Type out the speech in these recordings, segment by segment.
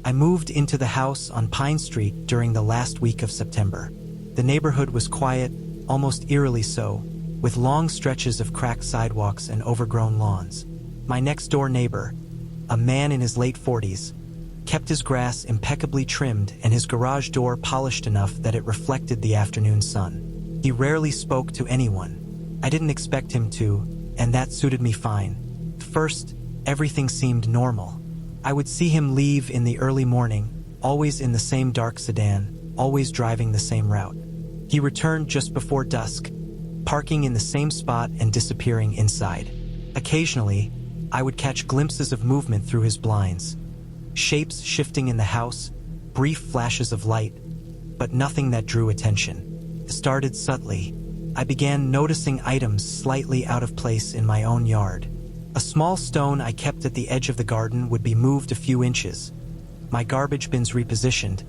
I moved into the house on Pine Street during the last week of September. The neighborhood was quiet, almost eerily so, with long stretches of cracked sidewalks and overgrown lawns. My next-door neighbor, a man in his late 40s, kept his grass impeccably trimmed and his garage door polished enough that it reflected the afternoon sun. He rarely spoke to anyone. I didn't expect him to, and that suited me fine. At first, everything seemed normal. I would see him leave in the early morning, always in the same dark sedan, always driving the same route. He returned just before dusk, parking in the same spot and disappearing inside. Occasionally, I would catch glimpses of movement through his blinds. Shapes shifting in the house, brief flashes of light, but nothing that drew attention. It started subtly. I began noticing items slightly out of place in my own yard. A small stone I kept at the edge of the garden would be moved a few inches. My garbage bins repositioned,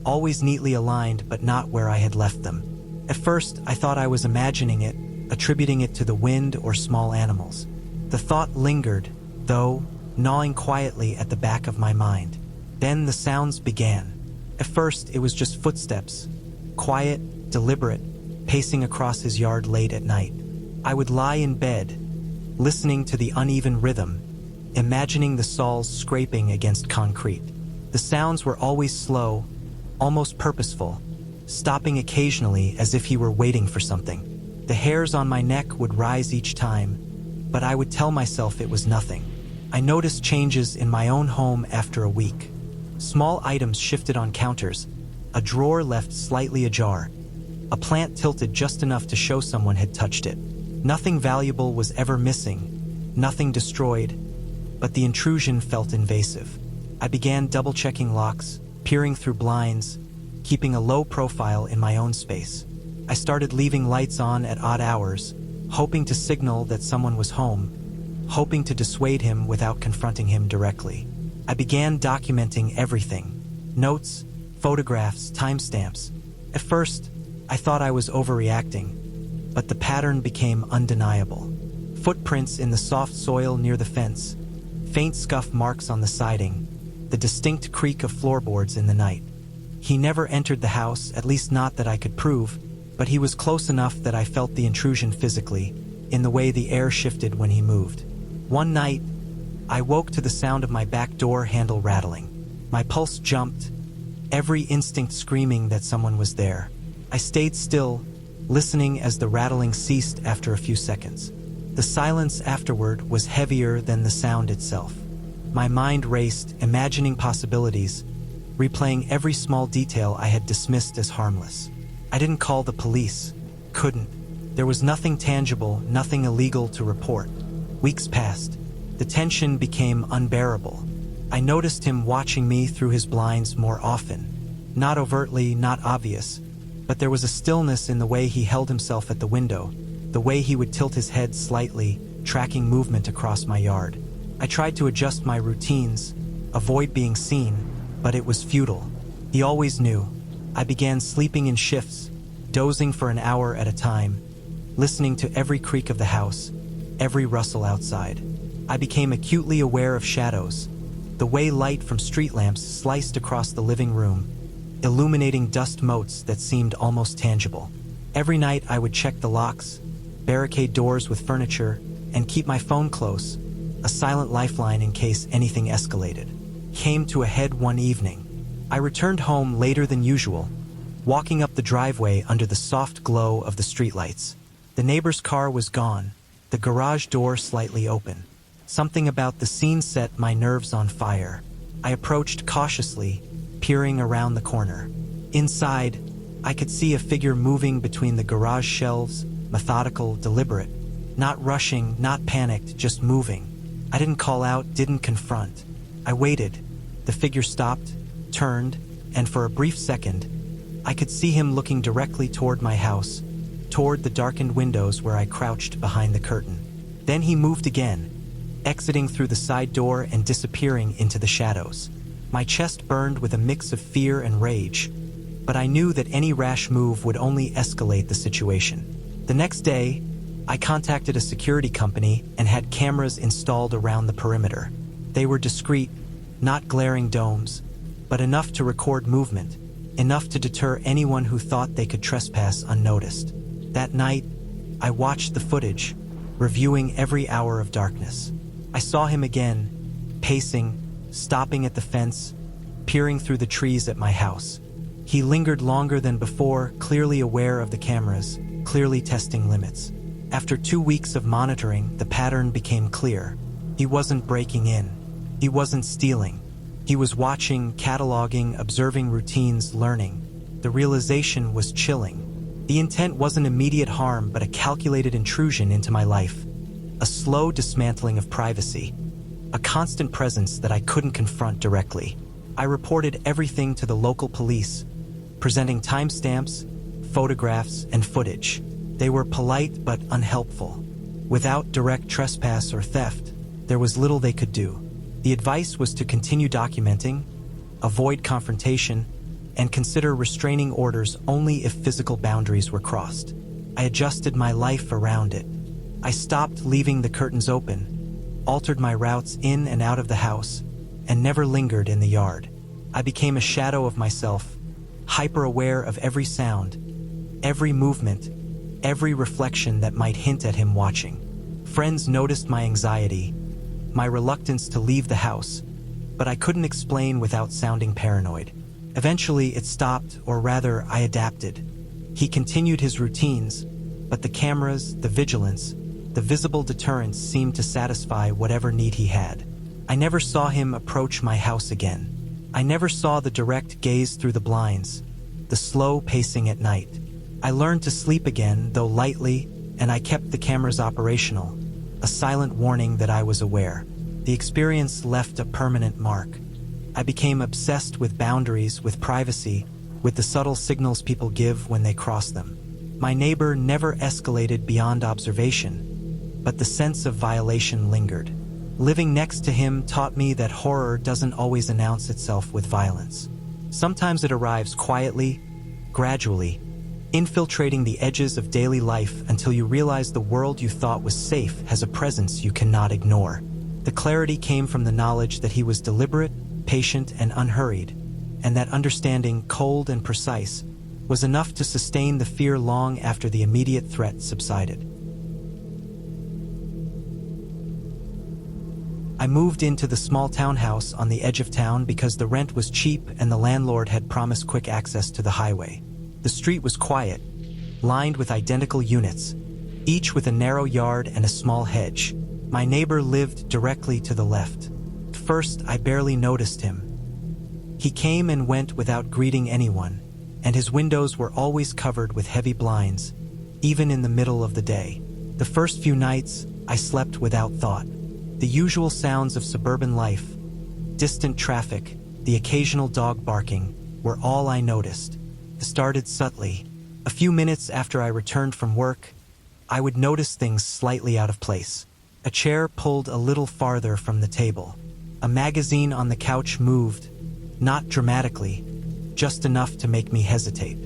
always neatly aligned but not where I had left them. At first, I thought I was imagining it, attributing it to the wind or small animals. The thought lingered, though, gnawing quietly at the back of my mind. Then the sounds began. At first, it was just footsteps, quiet, deliberate, pacing across his yard late at night. I would lie in bed, listening to the uneven rhythm, imagining the soles scraping against concrete. The sounds were always slow, almost purposeful, stopping occasionally as if he were waiting for something. The hairs on my neck would rise each time, but I would tell myself it was nothing. I noticed changes in my own home after a week. Small items shifted on counters, a drawer left slightly ajar, a plant tilted just enough to show someone had touched it. Nothing valuable was ever missing, nothing destroyed, but the intrusion felt invasive. I began double-checking locks, peering through blinds, keeping a low profile in my own space. I started leaving lights on at odd hours, hoping to signal that someone was home, hoping to dissuade him without confronting him directly. I began documenting everything: notes, photographs, timestamps. At first, I thought I was overreacting, but the pattern became undeniable. Footprints in the soft soil near the fence, faint scuff marks on the siding, the distinct creak of floorboards in the night. He never entered the house, at least not that I could prove, but he was close enough that I felt the intrusion physically, in the way the air shifted when he moved. One night, I woke to the sound of my back door handle rattling. My pulse jumped, every instinct screaming that someone was there. I stayed still, listening as the rattling ceased after a few seconds. The silence afterward was heavier than the sound itself. My mind raced, imagining possibilities, replaying every small detail I had dismissed as harmless. I didn't call the police. Couldn't. There was nothing tangible, nothing illegal to report. Weeks passed. The tension became unbearable. I noticed him watching me through his blinds more often. Not overtly, not obvious, but there was a stillness in the way he held himself at the window, the way he would tilt his head slightly, tracking movement across my yard. I tried to adjust my routines, avoid being seen, but it was futile. He always knew. I began sleeping in shifts, dozing for an hour at a time, listening to every creak of the house, every rustle outside. I became acutely aware of shadows, the way light from street lamps sliced across the living room, illuminating dust motes that seemed almost tangible. Every night I would check the locks, barricade doors with furniture, and keep my phone close, a silent lifeline in case anything escalated. Came to a head one evening. I returned home later than usual, walking up the driveway under the soft glow of the streetlights. The neighbor's car was gone, the garage door slightly open. Something about the scene set my nerves on fire. I approached cautiously, peering around the corner. Inside, I could see a figure moving between the garage shelves, methodical, deliberate. Not rushing, not panicked, just moving. I didn't call out, didn't confront. I waited. The figure stopped, turned, and for a brief second, I could see him looking directly toward my house, toward the darkened windows where I crouched behind the curtain. Then he moved again, exiting through the side door and disappearing into the shadows. My chest burned with a mix of fear and rage, but I knew that any rash move would only escalate the situation. The next day, I contacted a security company and had cameras installed around the perimeter. They were discreet, not glaring domes, but enough to record movement, enough to deter anyone who thought they could trespass unnoticed. That night, I watched the footage, reviewing every hour of darkness. I saw him again, pacing, stopping at the fence, peering through the trees at my house. He lingered longer than before, clearly aware of the cameras, clearly testing limits. After 2 weeks of monitoring, the pattern became clear. He wasn't breaking in. He wasn't stealing. He was watching, cataloging, observing routines, learning. The realization was chilling. The intent wasn't immediate harm, but a calculated intrusion into my life. A slow dismantling of privacy. A constant presence that I couldn't confront directly. I reported everything to the local police, presenting timestamps, photographs, and footage. They were polite but unhelpful. Without direct trespass or theft, there was little they could do. The advice was to continue documenting, avoid confrontation, and consider restraining orders only if physical boundaries were crossed. I adjusted my life around it. I stopped leaving the curtains open, altered my routes in and out of the house, and never lingered in the yard. I became a shadow of myself, hyper-aware of every sound, every movement, every reflection that might hint at him watching. Friends noticed my anxiety, my reluctance to leave the house, but I couldn't explain without sounding paranoid. Eventually, it stopped, or rather, I adapted. He continued his routines, but the cameras, the vigilance, the visible deterrence seemed to satisfy whatever need he had. I never saw him approach my house again. I never saw the direct gaze through the blinds, the slow pacing at night. I learned to sleep again, though lightly, and I kept the cameras operational, a silent warning that I was aware. The experience left a permanent mark. I became obsessed with boundaries, with privacy, with the subtle signals people give when they cross them. My neighbor never escalated beyond observation, but the sense of violation lingered. Living next to him taught me that horror doesn't always announce itself with violence. Sometimes it arrives quietly, gradually, infiltrating the edges of daily life until you realize the world you thought was safe has a presence you cannot ignore. The clarity came from the knowledge that he was deliberate, patient, and unhurried, and that understanding, cold and precise, was enough to sustain the fear long after the immediate threat subsided. I moved into the small townhouse on the edge of town because the rent was cheap and the landlord had promised quick access to the highway. The street was quiet, lined with identical units, each with a narrow yard and a small hedge. My neighbor lived directly to the left. At first, I barely noticed him. He came and went without greeting anyone, and his windows were always covered with heavy blinds, even in the middle of the day. The first few nights, I slept without thought. The usual sounds of suburban life, distant traffic, the occasional dog barking, were all I noticed. It started subtly. A few minutes after I returned from work, I would notice things slightly out of place. A chair pulled a little farther from the table. A magazine on the couch moved, not dramatically, just enough to make me hesitate.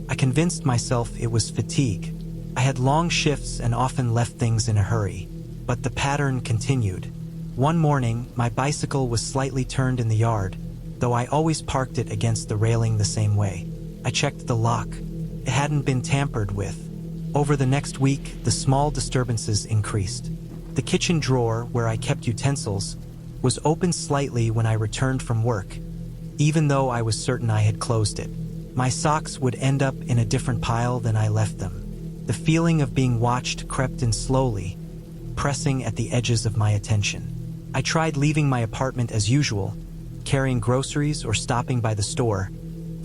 I convinced myself it was fatigue. I had long shifts and often left things in a hurry. But the pattern continued. One morning, my bicycle was slightly turned in the yard, though I always parked it against the railing the same way. I checked the lock. It hadn't been tampered with. Over the next week, the small disturbances increased. The kitchen drawer, where I kept utensils, was open slightly when I returned from work, even though I was certain I had closed it. My socks would end up in a different pile than I left them. The feeling of being watched crept in slowly, pressing at the edges of my attention. I tried leaving my apartment as usual, carrying groceries or stopping by the store,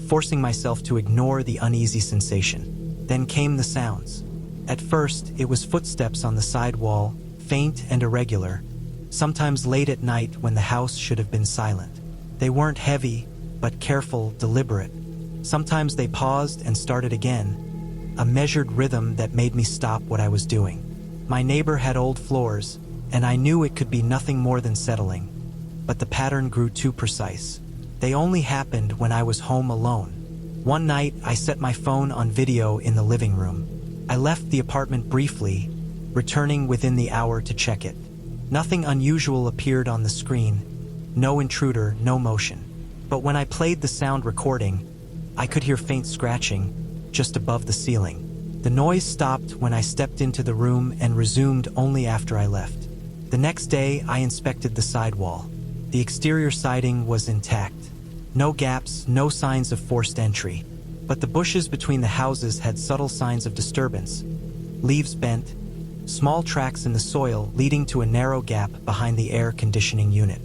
forcing myself to ignore the uneasy sensation. Then came the sounds. At first, it was footsteps on the side wall, faint and irregular, sometimes late at night when the house should have been silent. They weren't heavy, but careful, deliberate. Sometimes they paused and started again, a measured rhythm that made me stop what I was doing. My neighbor had old floors, and I knew it could be nothing more than settling, but the pattern grew too precise. They only happened when I was home alone. One night, I set my phone on video in the living room. I left the apartment briefly, returning within the hour to check it. Nothing unusual appeared on the screen, no intruder, no motion. But when I played the sound recording, I could hear faint scratching just above the ceiling. The noise stopped when I stepped into the room and resumed only after I left. The next day, I inspected the sidewall. The exterior siding was intact. No gaps, no signs of forced entry. But the bushes between the houses had subtle signs of disturbance. Leaves bent, small tracks in the soil leading to a narrow gap behind the air conditioning unit.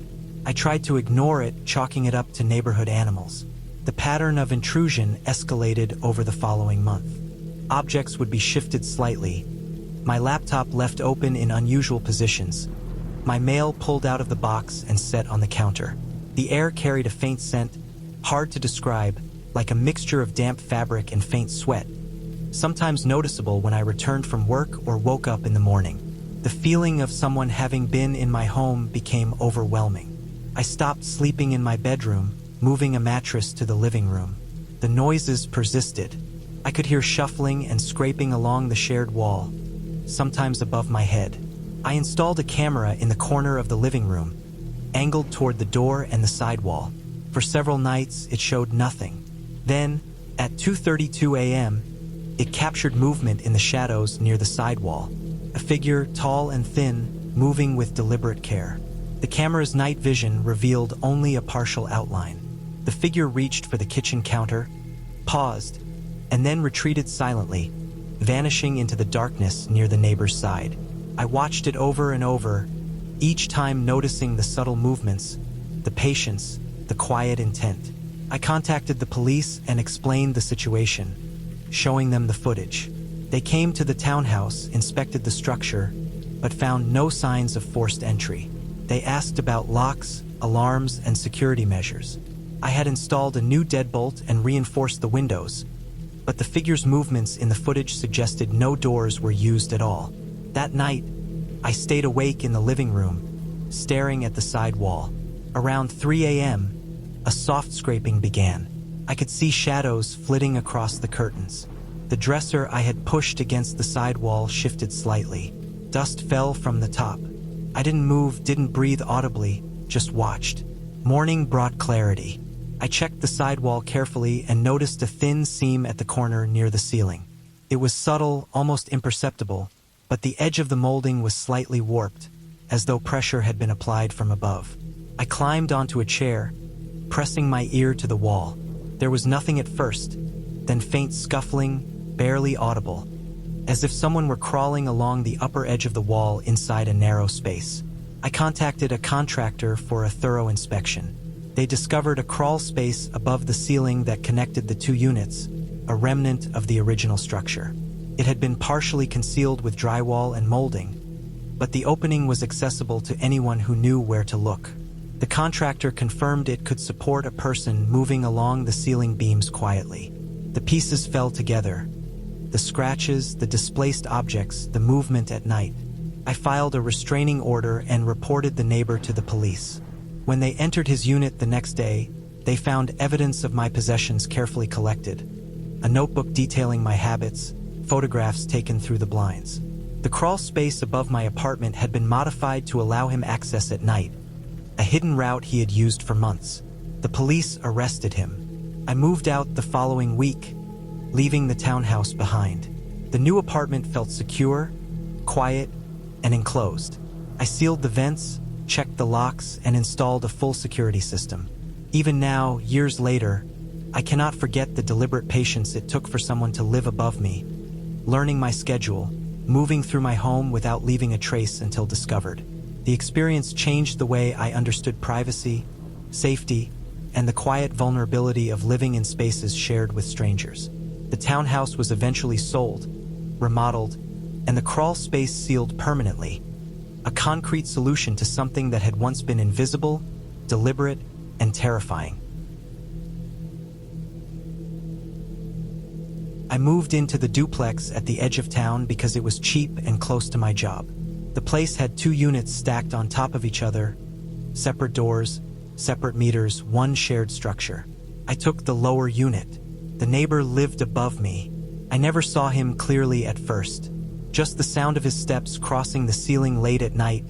I tried to ignore it, chalking it up to neighborhood animals. The pattern of intrusion escalated over the following month. Objects would be shifted slightly. My laptop left open in unusual positions. My mail pulled out of the box and set on the counter. The air carried a faint scent, hard to describe, like a mixture of damp fabric and faint sweat, sometimes noticeable when I returned from work or woke up in the morning. The feeling of someone having been in my home became overwhelming. I stopped sleeping in my bedroom, moving a mattress to the living room. The noises persisted. I could hear shuffling and scraping along the shared wall, sometimes above my head. I installed a camera in the corner of the living room, angled toward the door and the sidewall. For several nights, it showed nothing. Then, at 2:32 a.m., it captured movement in the shadows near the sidewall. A figure, tall and thin, moving with deliberate care. The camera's night vision revealed only a partial outline. The figure reached for the kitchen counter, paused, and then retreated silently, vanishing into the darkness near the neighbor's side. I watched it over and over, each time noticing the subtle movements, the patience, the quiet intent. I contacted the police and explained the situation, showing them the footage. They came to the townhouse, inspected the structure, but found no signs of forced entry. They asked about locks, alarms, and security measures. I had installed a new deadbolt and reinforced the windows, but the figure's movements in the footage suggested no doors were used at all. That night, I stayed awake in the living room, staring at the side wall. Around 3 a.m., a soft scraping began. I could see shadows flitting across the curtains. The dresser I had pushed against the side wall shifted slightly. Dust fell from the top. I didn't move, didn't breathe audibly, just watched. Morning brought clarity. I checked the sidewall carefully and noticed a thin seam at the corner near the ceiling. It was subtle, almost imperceptible, but the edge of the molding was slightly warped, as though pressure had been applied from above. I climbed onto a chair, pressing my ear to the wall. There was nothing at first, then faint scuffling, barely audible, as if someone were crawling along the upper edge of the wall inside a narrow space. I contacted a contractor for a thorough inspection. They discovered a crawl space above the ceiling that connected the two units, a remnant of the original structure. It had been partially concealed with drywall and molding, but the opening was accessible to anyone who knew where to look. The contractor confirmed it could support a person moving along the ceiling beams quietly. The pieces fell together. The scratches, the displaced objects, the movement at night. I filed a restraining order and reported the neighbor to the police. When they entered his unit the next day, they found evidence of my possessions carefully collected. A notebook detailing my habits, photographs taken through the blinds. The crawl space above my apartment had been modified to allow him access at night, a hidden route he had used for months. The police arrested him. I moved out the following week, leaving the townhouse behind. The new apartment felt secure, quiet, and enclosed. I sealed the vents, checked the locks, and installed a full security system. Even now, years later, I cannot forget the deliberate patience it took for someone to live above me, learning my schedule, moving through my home without leaving a trace until discovered. The experience changed the way I understood privacy, safety, and the quiet vulnerability of living in spaces shared with strangers. The townhouse was eventually sold, remodeled, and the crawl space sealed permanently, a concrete solution to something that had once been invisible, deliberate, and terrifying. I moved into the duplex at the edge of town because it was cheap and close to my job. The place had 2 units stacked on top of each other, separate doors, separate meters, one shared structure. I took the lower unit. The neighbor lived above me. I never saw him clearly at first, just the sound of his steps crossing the ceiling late at night,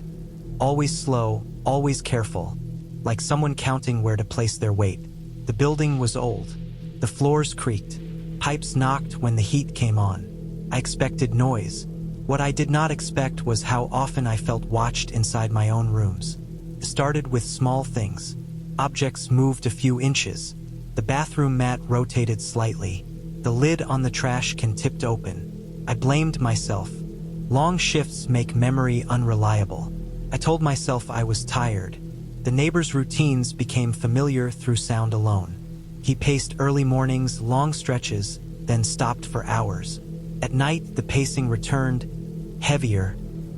always slow, always careful, like someone counting where to place their weight. The building was old. The floors creaked. Pipes knocked when the heat came on. I expected noise. What I did not expect was how often I felt watched inside my own rooms. It started with small things. Objects moved a few inches. The bathroom mat rotated slightly. The lid on the trash can tipped open. I blamed myself. Long shifts make memory unreliable. I told myself I was tired. The neighbor's routines became familiar through sound alone. He paced early mornings, long stretches, then stopped for hours. At night, the pacing returned, heavier,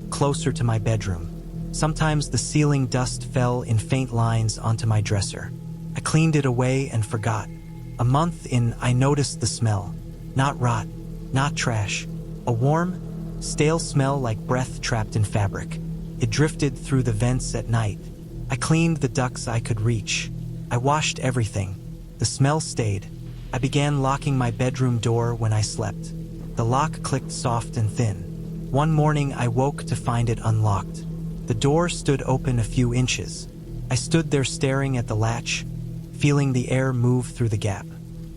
closer to my bedroom. Sometimes the ceiling dust fell in faint lines onto my dresser. I cleaned it away and forgot. A month in, I noticed the smell. Not rot, not trash. A warm, stale smell like breath trapped in fabric. It drifted through the vents at night. I cleaned the ducts I could reach. I washed everything. The smell stayed. I began locking my bedroom door when I slept. The lock clicked soft and thin. One morning I woke to find it unlocked. The door stood open a few inches. I stood there staring at the latch, feeling the air move through the gap.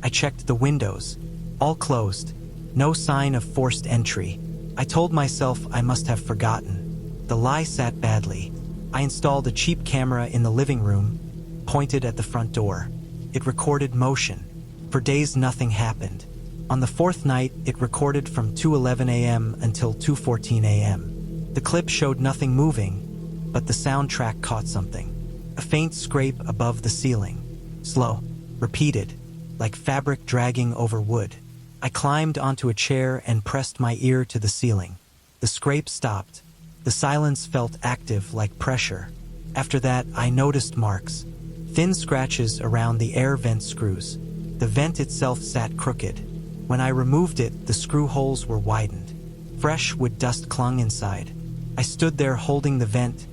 I checked the windows, all closed, no sign of forced entry. I told myself I must have forgotten. The lie sat badly. I installed a cheap camera in the living room, pointed at the front door. It recorded motion. For days nothing happened. On the fourth night, it recorded from 2:11 a.m. until 2:14 a.m. The clip showed nothing moving, but the soundtrack caught something. A faint scrape above the ceiling. Slow, repeated, like fabric dragging over wood. I climbed onto a chair and pressed my ear to the ceiling. The scrape stopped. The silence felt active, like pressure. After that, I noticed marks. Thin scratches around the air vent screws. The vent itself sat crooked. When I removed it, the screw holes were widened. Fresh wood dust clung inside. I stood there holding the vent,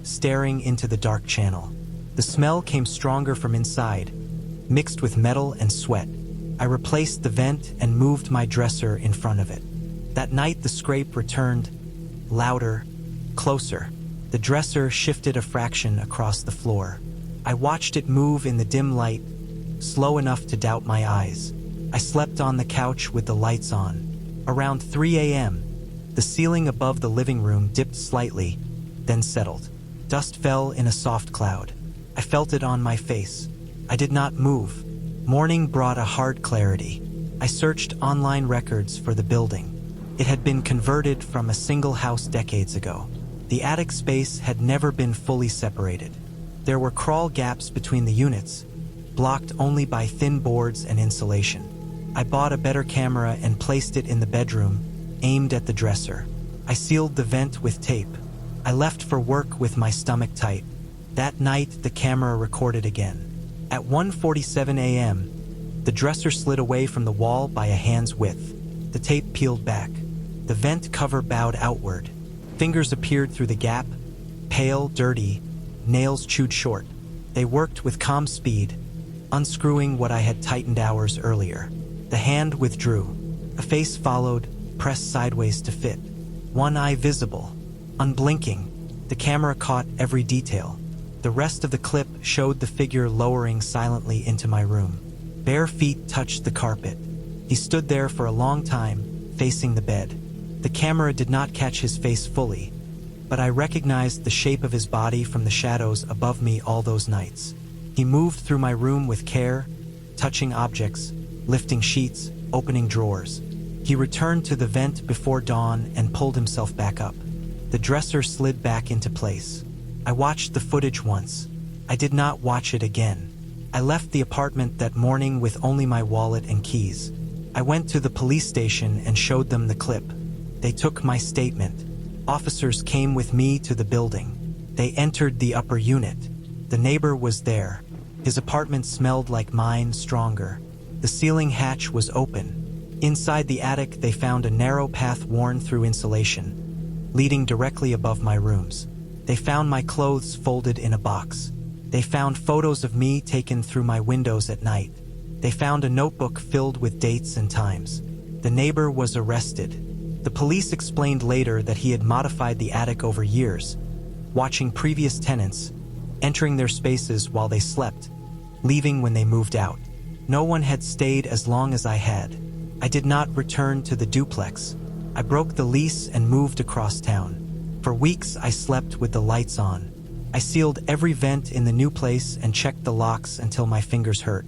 staring into the dark channel. The smell came stronger from inside, mixed with metal and sweat. I replaced the vent and moved my dresser in front of it. That night, the scrape returned, louder, closer. The dresser shifted a fraction across the floor. I watched it move in the dim light, slow enough to doubt my eyes. I slept on the couch with the lights on. Around 3 a.m., the ceiling above the living room dipped slightly, then settled. Dust fell in a soft cloud. I felt it on my face. I did not move. Morning brought a hard clarity. I searched online records for the building. It had been converted from a single house decades ago. The attic space had never been fully separated. There were crawl gaps between the units, blocked only by thin boards and insulation. I bought a better camera and placed it in the bedroom, aimed at the dresser. I sealed the vent with tape. I left for work with my stomach tight. That night, the camera recorded again. At 1:47 a.m., the dresser slid away from the wall by a hand's width. The tape peeled back. The vent cover bowed outward. Fingers appeared through the gap, pale, dirty, nails chewed short. They worked with calm speed, unscrewing what I had tightened hours earlier. The hand withdrew. A face followed, pressed sideways to fit. One eye visible, unblinking. The camera caught every detail. The rest of the clip showed the figure lowering silently into my room. Bare feet touched the carpet. He stood there for a long time, facing the bed. The camera did not catch his face fully, but I recognized the shape of his body from the shadows above me all those nights. He moved through my room with care, touching objects, lifting sheets, opening drawers. He returned to the vent before dawn and pulled himself back up. The dresser slid back into place. I watched the footage once. I did not watch it again. I left the apartment that morning with only my wallet and keys. I went to the police station and showed them the clip. They took my statement. Officers came with me to the building. They entered the upper unit. The neighbor was there. His apartment smelled like mine, stronger. The ceiling hatch was open. Inside the attic, they found a narrow path worn through insulation, leading directly above my rooms. They found my clothes folded in a box. They found photos of me taken through my windows at night. They found a notebook filled with dates and times. The neighbor was arrested. The police explained later that he had modified the attic over years, watching previous tenants, entering their spaces while they slept, leaving when they moved out. No one had stayed as long as I had. I did not return to the duplex. I broke the lease and moved across town. For weeks, I slept with the lights on. I sealed every vent in the new place and checked the locks until my fingers hurt.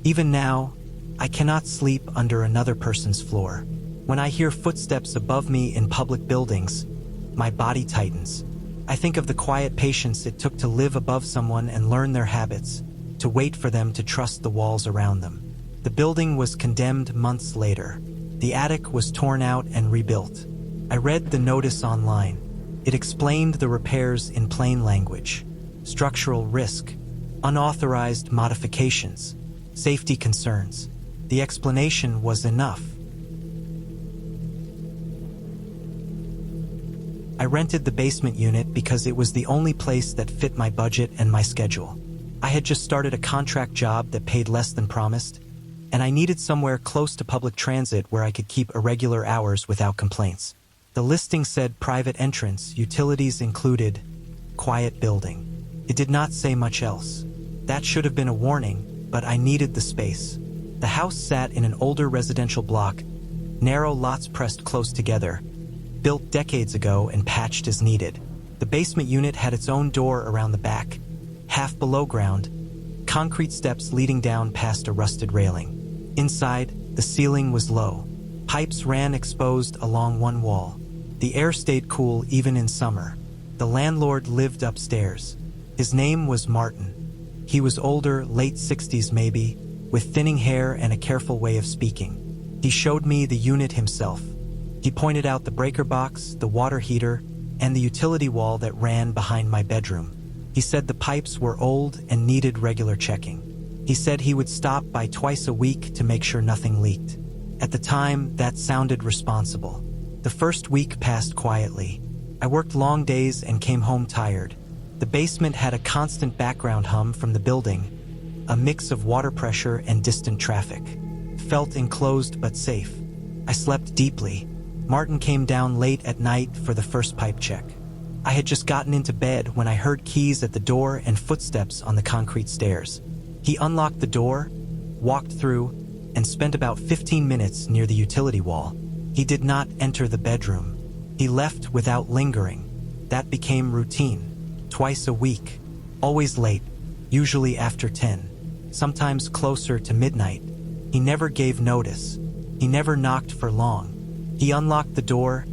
Even now, I cannot sleep under another person's floor. When I hear footsteps above me in public buildings, my body tightens. I think of the quiet patience it took to live above someone and learn their habits, to wait for them to trust the walls around them. The building was condemned months later. The attic was torn out and rebuilt. I read the notice online. It explained the repairs in plain language. Structural risk, unauthorized modifications, safety concerns. The explanation was enough. I rented the basement unit because it was the only place that fit my budget and my schedule. I had just started a contract job that paid less than promised, and I needed somewhere close to public transit where I could keep irregular hours without complaints. The listing said private entrance, utilities included, quiet building. It did not say much else. That should have been a warning, but I needed the space. The house sat in an older residential block, narrow lots pressed close together, built decades ago and patched as needed. The basement unit had its own door around the back, half below ground, concrete steps leading down past a rusted railing. Inside, the ceiling was low. Pipes ran exposed along one wall. The air stayed cool even in summer. The landlord lived upstairs. His name was Martin. He was older, late 60s maybe, with thinning hair and a careful way of speaking. He showed me the unit himself. He pointed out the breaker box, the water heater, and the utility wall that ran behind my bedroom. He said the pipes were old and needed regular checking. He said he would stop by twice a week to make sure nothing leaked. At the time, that sounded responsible. The first week passed quietly. I worked long days and came home tired. The basement had a constant background hum from the building, a mix of water pressure and distant traffic. Felt enclosed but safe. I slept deeply. Martin came down late at night for the first pipe check. I had just gotten into bed when I heard keys at the door and footsteps on the concrete stairs. He unlocked the door, walked through, and spent about 15 minutes near the utility wall. He did not enter the bedroom. He left without lingering. That became routine. Twice a week. Always late. Usually after 10. Sometimes closer to midnight. He never gave notice. He never knocked for long. He unlocked the door,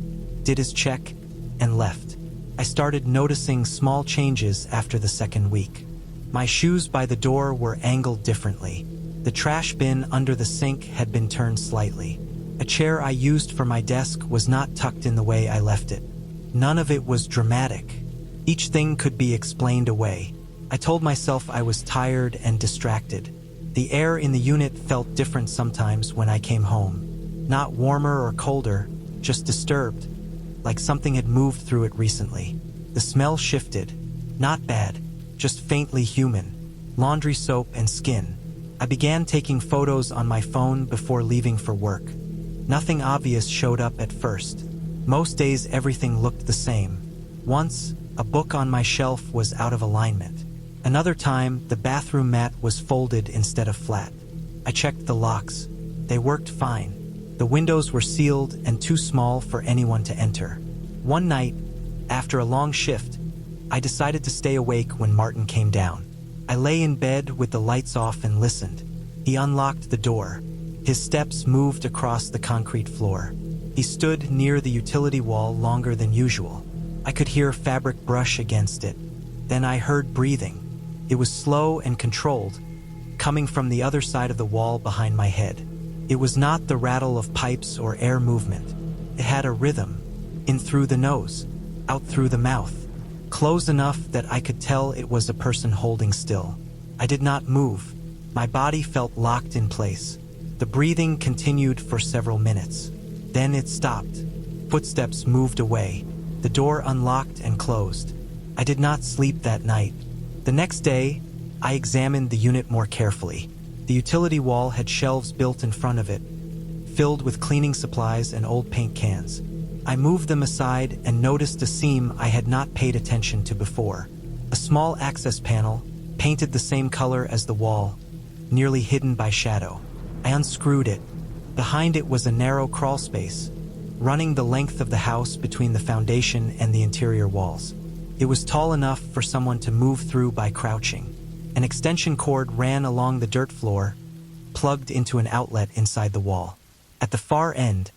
did his check, and left. I started noticing small changes after the second week. My shoes by the door were angled differently. The trash bin under the sink had been turned slightly. A chair I used for my desk was not tucked in the way I left it. None of it was dramatic. Each thing could be explained away. I told myself I was tired and distracted. The air in the unit felt different sometimes when I came home. Not warmer or colder, just disturbed, like something had moved through it recently. The smell shifted. Not bad, just faintly human. Laundry soap and skin. I began taking photos on my phone before leaving for work. Nothing obvious showed up at first. Most days everything looked the same. Once, a book on my shelf was out of alignment. Another time, the bathroom mat was folded instead of flat. I checked the locks. They worked fine. The windows were sealed and too small for anyone to enter. One night, after a long shift, I decided to stay awake when Martin came down. I lay in bed with the lights off and listened. He unlocked the door. His steps moved across the concrete floor. He stood near the utility wall longer than usual. I could hear fabric brush against it. Then I heard breathing. It was slow and controlled, coming from the other side of the wall behind my head. It was not the rattle of pipes or air movement. It had a rhythm, in through the nose, out through the mouth, close enough that I could tell it was a person holding still. I did not move. My body felt locked in place. The breathing continued for several minutes. Then it stopped. Footsteps moved away. The door unlocked and closed. I did not sleep that night. The next day, I examined the unit more carefully. The utility wall had shelves built in front of it, filled with cleaning supplies and old paint cans. I moved them aside and noticed a seam I had not paid attention to before. A small access panel, painted the same color as the wall, nearly hidden by shadow. I unscrewed it. Behind it was a narrow crawl space, running the length of the house between the foundation and the interior walls. It was tall enough for someone to move through by crouching. An extension cord ran along the dirt floor, plugged into an outlet inside the wall. At the far end,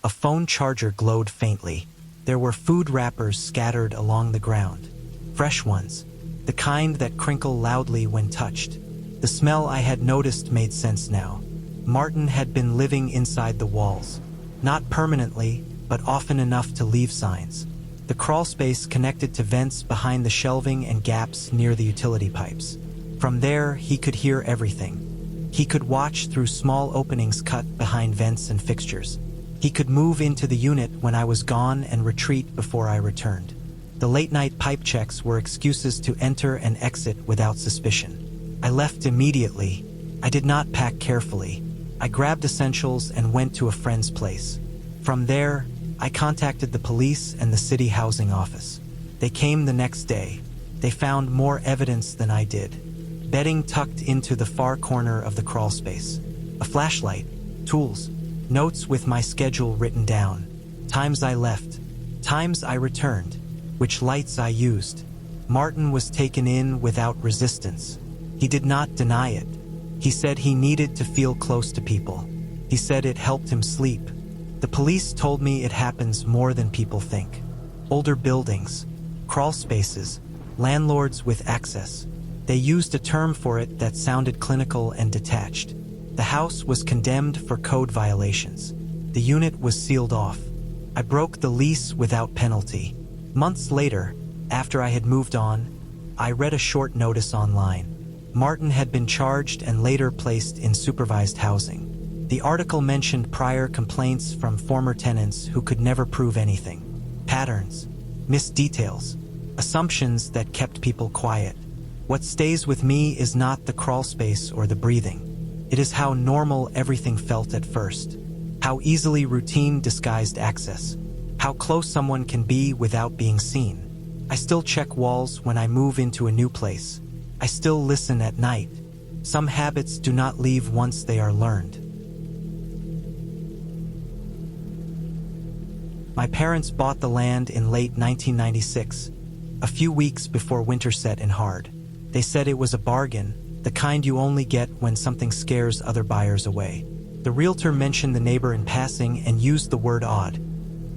a phone charger glowed faintly. There were food wrappers scattered along the ground. Fresh ones, the kind that crinkle loudly when touched. The smell I had noticed made sense now. Martin had been living inside the walls. Not permanently, but often enough to leave signs. The crawl space connected to vents behind the shelving and gaps near the utility pipes. From there, he could hear everything. He could watch through small openings cut behind vents and fixtures. He could move into the unit when I was gone and retreat before I returned. The late-night pipe checks were excuses to enter and exit without suspicion. I left immediately. I did not pack carefully. I grabbed essentials and went to a friend's place. From there, I contacted the police and the city housing office. They came the next day. They found more evidence than I did. Bedding tucked into the far corner of the crawl space. A flashlight, tools, notes with my schedule written down. Times I left, times I returned, which lights I used. Martin was taken in without resistance. He did not deny it. He said he needed to feel close to people. He said it helped him sleep. The police told me it happens more than people think. Older buildings, crawl spaces, landlords with access. They used a term for it that sounded clinical and detached. The house was condemned for code violations. The unit was sealed off. I broke the lease without penalty. Months later, after I had moved on, I read a short notice online. Martin had been charged and later placed in supervised housing. The article mentioned prior complaints from former tenants who could never prove anything. Patterns, missed details, assumptions that kept people quiet. What stays with me is not the crawl space or the breathing. It is how normal everything felt at first. How easily routine disguised access. How close someone can be without being seen. I still check walls when I move into a new place. I still listen at night. Some habits do not leave once they are learned. My parents bought the land in late 1996, a few weeks before winter set in hard. They said it was a bargain, the kind you only get when something scares other buyers away. The realtor mentioned the neighbor in passing and used the word odd,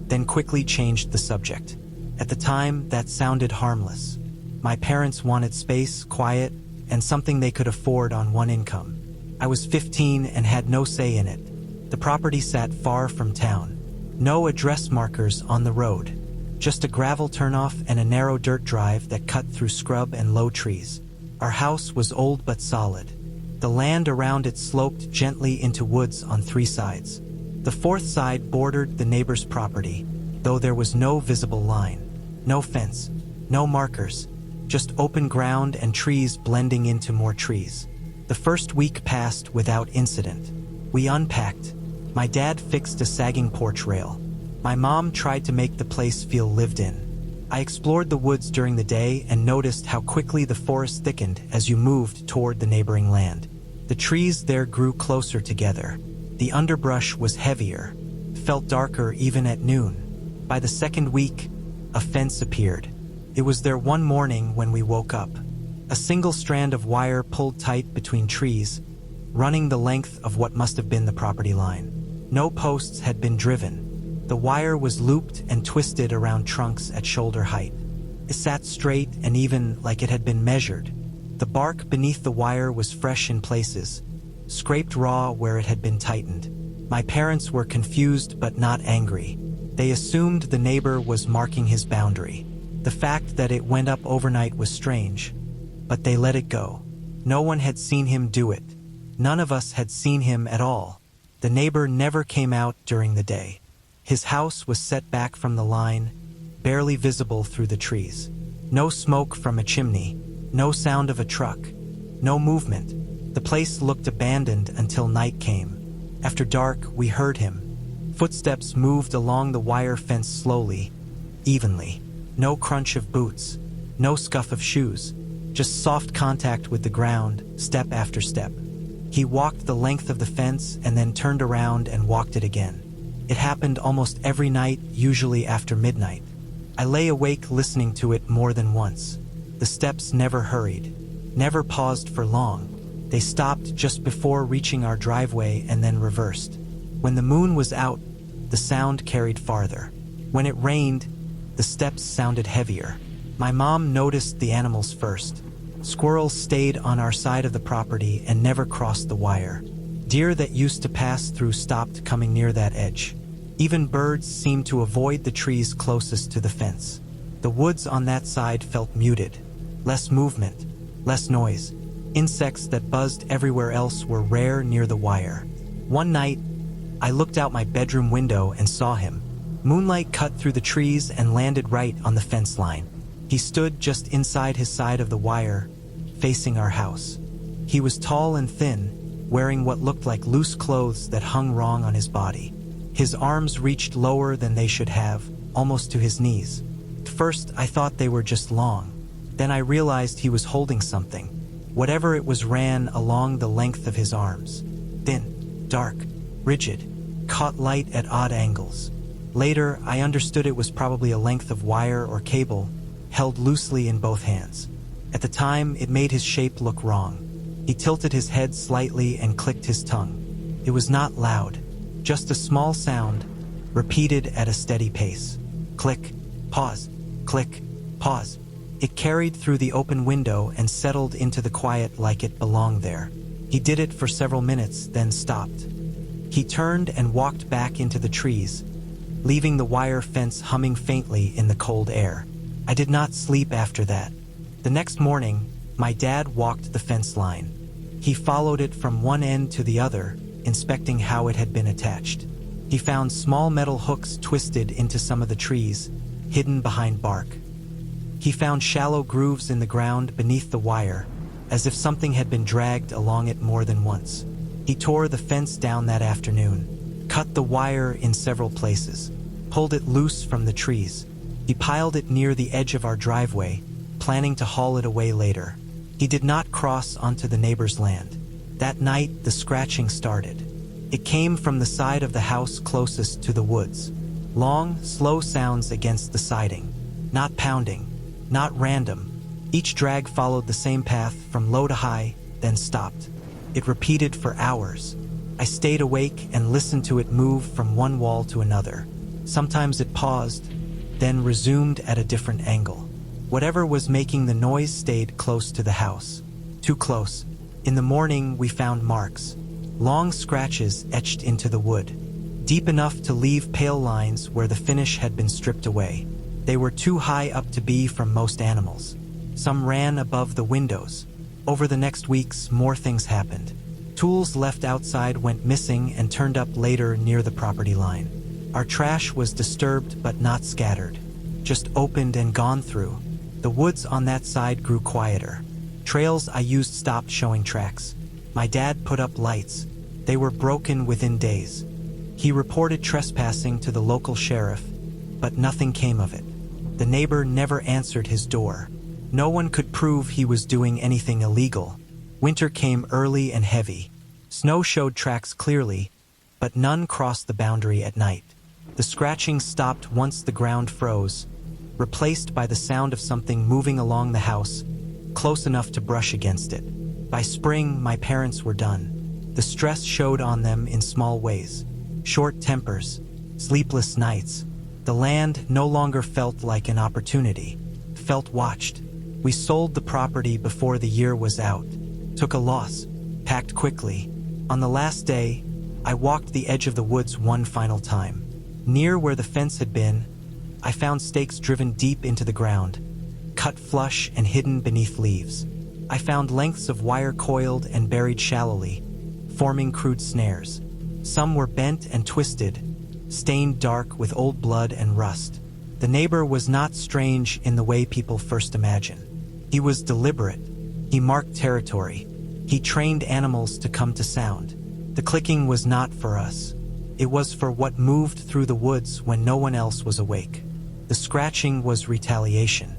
then quickly changed the subject. At the time, that sounded harmless. My parents wanted space, quiet, and something they could afford on one income. I was 15 and had no say in it. The property sat far from town. No address markers on the road. Just a gravel turnoff and a narrow dirt drive that cut through scrub and low trees. Our house was old but solid. The land around it sloped gently into woods on 3 sides. The 4th side bordered the neighbor's property, though there was no visible line. No fence, no markers, just open ground and trees blending into more trees. The first week passed without incident. We unpacked. My dad fixed a sagging porch rail. My mom tried to make the place feel lived in. I explored the woods during the day and noticed how quickly the forest thickened as you moved toward the neighboring land. The trees there grew closer together. The underbrush was heavier, felt darker even at noon. By the 2nd week, a fence appeared. It was there one morning when we woke up. A single strand of wire pulled tight between trees, running the length of what must have been the property line. No posts had been driven. The wire was looped and twisted around trunks at shoulder height. It sat straight and even like it had been measured. The bark beneath the wire was fresh in places, scraped raw where it had been tightened. My parents were confused but not angry. They assumed the neighbor was marking his boundary. The fact that it went up overnight was strange, but they let it go. No one had seen him do it. None of us had seen him at all. The neighbor never came out during the day. His house was set back from the line, barely visible through the trees. No smoke from a chimney, no sound of a truck, no movement. The place looked abandoned until night came. After dark, we heard him. Footsteps moved along the wire fence slowly, evenly. No crunch of boots, no scuff of shoes, just soft contact with the ground, step after step. He walked the length of the fence and then turned around and walked it again. It happened almost every night, usually after midnight. I lay awake listening to it more than once. The steps never hurried, never paused for long. They stopped just before reaching our driveway and then reversed. When the moon was out, the sound carried farther. When it rained, the steps sounded heavier. My mom noticed the animals first. Squirrels stayed on our side of the property and never crossed the wire. Deer that used to pass through stopped coming near that edge. Even birds seemed to avoid the trees closest to the fence. The woods on that side felt muted. Less movement, less noise. Insects that buzzed everywhere else were rare near the wire. One night, I looked out my bedroom window and saw him. Moonlight cut through the trees and landed right on the fence line. He stood just inside his side of the wire, facing our house. He was tall and thin, wearing what looked like loose clothes that hung wrong on his body. His arms reached lower than they should have, almost to his knees. At first, I thought they were just long. Then I realized he was holding something. Whatever it was ran along the length of his arms. Thin, dark, rigid, caught light at odd angles. Later, I understood it was probably a length of wire or cable, held loosely in both hands. At the time, it made his shape look wrong. He tilted his head slightly and clicked his tongue. It was not loud, just a small sound, repeated at a steady pace. Click, pause, click, pause. It carried through the open window and settled into the quiet like it belonged there. He did it for several minutes, then stopped. He turned and walked back into the trees, leaving the wire fence humming faintly in the cold air. I did not sleep after that. The next morning, my dad walked the fence line. He followed it from one end to the other, inspecting how it had been attached. He found small metal hooks twisted into some of the trees, hidden behind bark. He found shallow grooves in the ground beneath the wire, as if something had been dragged along it more than once. He tore the fence down that afternoon, cut the wire in several places, pulled it loose from the trees. He piled it near the edge of our driveway, planning to haul it away later. He did not cross onto the neighbor's land. That night, the scratching started. It came from the side of the house closest to the woods. Long, slow sounds against the siding. Not pounding, not random. Each drag followed the same path from low to high, then stopped. It repeated for hours. I stayed awake and listened to it move from one wall to another. Sometimes it paused, then resumed at a different angle. Whatever was making the noise stayed close to the house. Too close. In the morning, we found marks. Long scratches etched into the wood. Deep enough to leave pale lines where the finish had been stripped away. They were too high up to be from most animals. Some ran above the windows. Over the next weeks, more things happened. Tools left outside went missing and turned up later near the property line. Our trash was disturbed but not scattered, just opened and gone through. The woods on that side grew quieter. Trails I used stopped showing tracks. My dad put up lights. They were broken within days. He reported trespassing to the local sheriff, but nothing came of it. The neighbor never answered his door. No one could prove he was doing anything illegal. Winter came early and heavy. Snow showed tracks clearly, but none crossed the boundary at night. The scratching stopped once the ground froze, replaced by the sound of something moving along the house, close enough to brush against it. By spring, my parents were done. The stress showed on them in small ways. Short tempers, sleepless nights. The land no longer felt like an opportunity, felt watched. We sold the property before the year was out, took a loss, packed quickly. On the last day, I walked the edge of the woods one final time. Near where the fence had been, I found stakes driven deep into the ground, cut flush and hidden beneath leaves. I found lengths of wire coiled and buried shallowly, forming crude snares. Some were bent and twisted, stained dark with old blood and rust. The neighbor was not strange in the way people first imagine. He was deliberate. He marked territory. He trained animals to come to Saond. The clicking was not for us. It was for what moved through the woods when no one else was awake. The scratching was retaliation,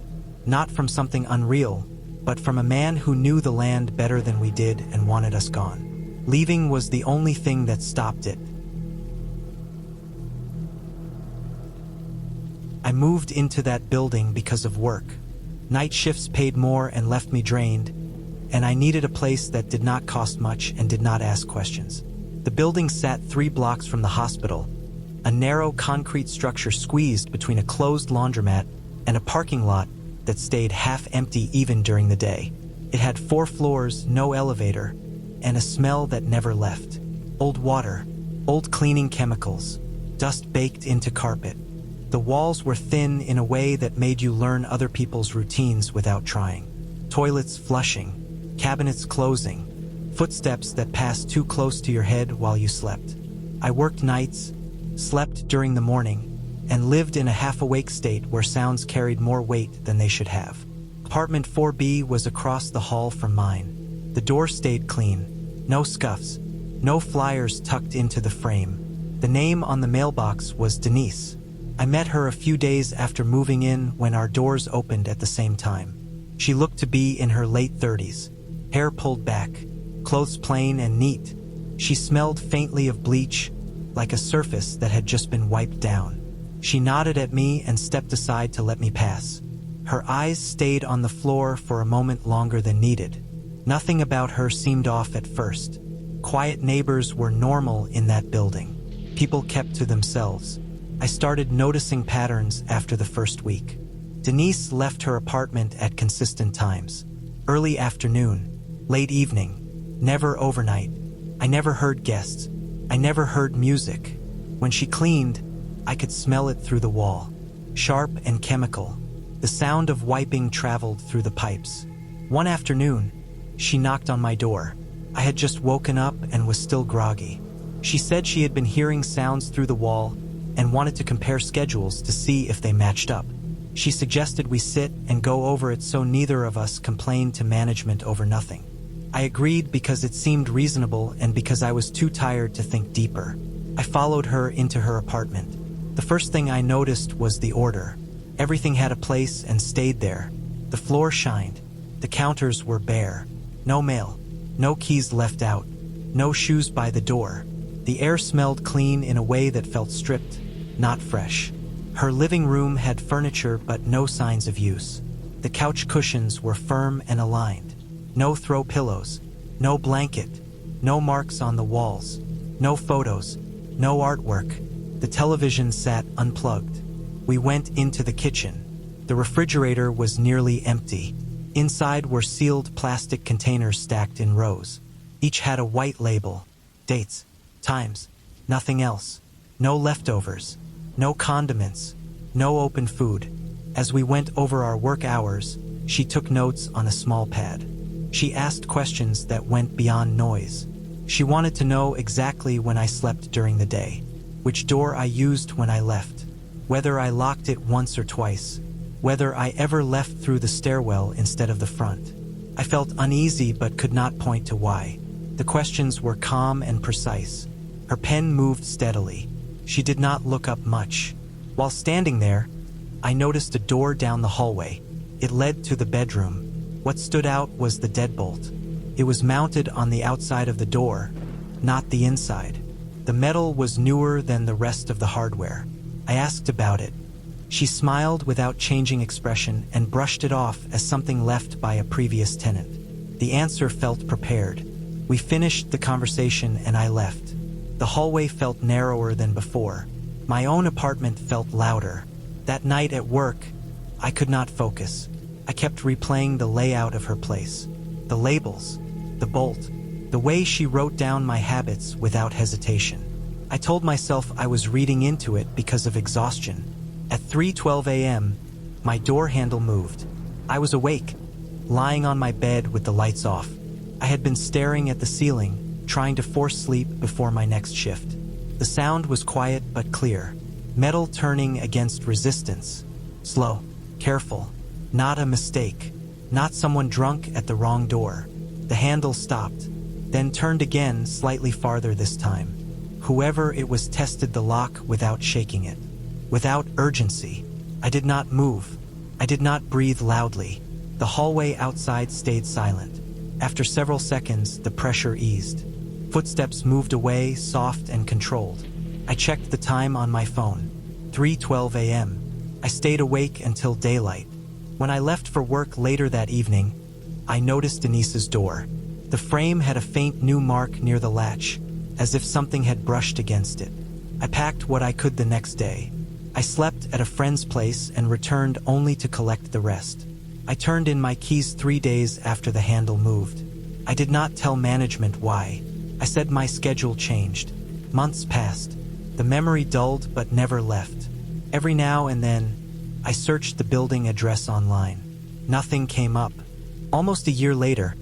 not from something unreal, but from a man who knew the land better than we did and wanted us gone. Leaving was the only thing that stopped it. I moved into that building because of work. Night shifts paid more and left me drained, and I needed a place that did not cost much and did not ask questions. The building sat 3 blocks from the hospital, a narrow concrete structure squeezed between a closed laundromat and a parking lot that stayed half empty even during the day. It had 4 floors, no elevator, and a smell that never left. Old water, old cleaning chemicals, dust baked into carpet. The walls were thin in a way that made you learn other people's routines without trying. Toilets flushing, cabinets closing, footsteps that passed too close to your head while you slept. I worked nights, slept during the morning, and lived in a half-awake state where sounds carried more weight than they should have. Apartment 4B was across the hall from mine. The door stayed clean, no scuffs, no flyers tucked into the frame. The name on the mailbox was Denise. I met her a few days after moving in when our doors opened at the same time. She looked to be in her late 30s, hair pulled back, clothes plain and neat. She smelled faintly of bleach, like a surface that had just been wiped down. She nodded at me and stepped aside to let me pass. Her eyes stayed on the floor for a moment longer than needed. Nothing about her seemed off at first. Quiet neighbors were normal in that building. People kept to themselves. I started noticing patterns after the first week. Denise left her apartment at consistent times. Early afternoon, late evening, never overnight. I never heard guests. I never heard music. When she cleaned, I could smell it through the wall. Sharp and chemical. The sound of wiping traveled through the pipes. One afternoon, she knocked on my door. I had just woken up and was still groggy. She said she had been hearing sounds through the wall and wanted to compare schedules to see if they matched up. She suggested we sit and go over it so neither of us complained to management over nothing. I agreed because it seemed reasonable and because I was too tired to think deeper. I followed her into her apartment. The first thing I noticed was the order. Everything had a place and stayed there. The floor shined. The counters were bare. No mail. No keys left out. No shoes by the door. The air smelled clean in a way that felt stripped, not fresh. Her living room had furniture but no signs of use. The couch cushions were firm and aligned. No throw pillows. No blanket. No marks on the walls. No photos. No artwork. The television sat unplugged. We went into the kitchen. The refrigerator was nearly empty. Inside were sealed plastic containers stacked in rows. Each had a white label. Dates. Times. Nothing else. No leftovers. No condiments. No open food. As we went over our work hours, she took notes on a small pad. She asked questions that went beyond noise. She wanted to know exactly when I slept during the day, which door I used when I left, whether I locked it once or twice, whether I ever left through the stairwell instead of the front. I felt uneasy but could not point to why. The questions were calm and precise. Her pen moved steadily. She did not look up much. While standing there, I noticed a door down the hallway. It led to the bedroom. What stood out was the deadbolt. It was mounted on the outside of the door, not the inside. The metal was newer than the rest of the hardware. I asked about it. She smiled without changing expression and brushed it off as something left by a previous tenant. The answer felt prepared. We finished the conversation and I left. The hallway felt narrower than before. My own apartment felt louder. That night at work, I could not focus. I kept replaying the layout of her place. The labels, the bolt, the way she wrote down my habits without hesitation. I told myself I was reading into it because of exhaustion. At 3:12 a.m., my door handle moved. I was awake, lying on my bed with the lights off. I had been staring at the ceiling, trying to force sleep before my next shift. The sound was quiet but clear. Metal turning against resistance. Slow, careful, not a mistake, not someone drunk at the wrong door. The handle stopped, then turned again slightly farther this time. Whoever it was tested the lock without shaking it. Without urgency. I did not move. I did not breathe loudly. The hallway outside stayed silent. After several seconds, the pressure eased. Footsteps moved away, soft and controlled. I checked the time on my phone. 3:12 a.m. I stayed awake until daylight. When I left for work later that evening, I noticed Denise's door. The frame had a faint new mark near the latch, as if something had brushed against it. I packed what I could the next day. I slept at a friend's place and returned only to collect the rest. I turned in my keys 3 days after the handle moved. I did not tell management why. I said my schedule changed. Months passed. The memory dulled but never left. Every now and then, I searched the building address online. Nothing came up. Almost a year later,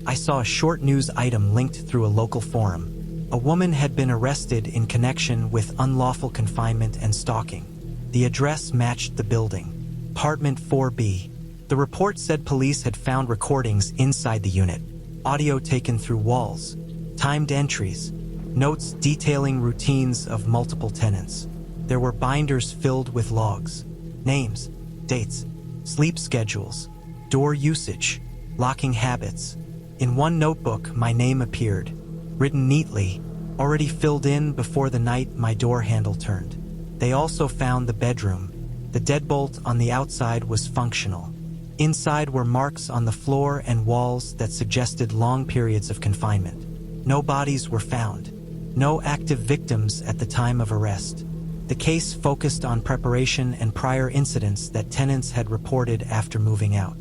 I saw a short news item linked through a local forum. A woman had been arrested in connection with unlawful confinement and stalking. The address matched the building. Apartment 4B. The report said police had found recordings inside the unit, audio taken through walls, timed entries, notes detailing routines of multiple tenants. There were binders filled with logs, names, dates, sleep schedules, door usage, locking habits. In one notebook, my name appeared, written neatly, already filled in before the night my door handle turned. They also found the bedroom. The deadbolt on the outside was functional. Inside were marks on the floor and walls that suggested long periods of confinement. No bodies were found. No active victims at the time of arrest. The case focused on preparation and prior incidents that tenants had reported after moving out.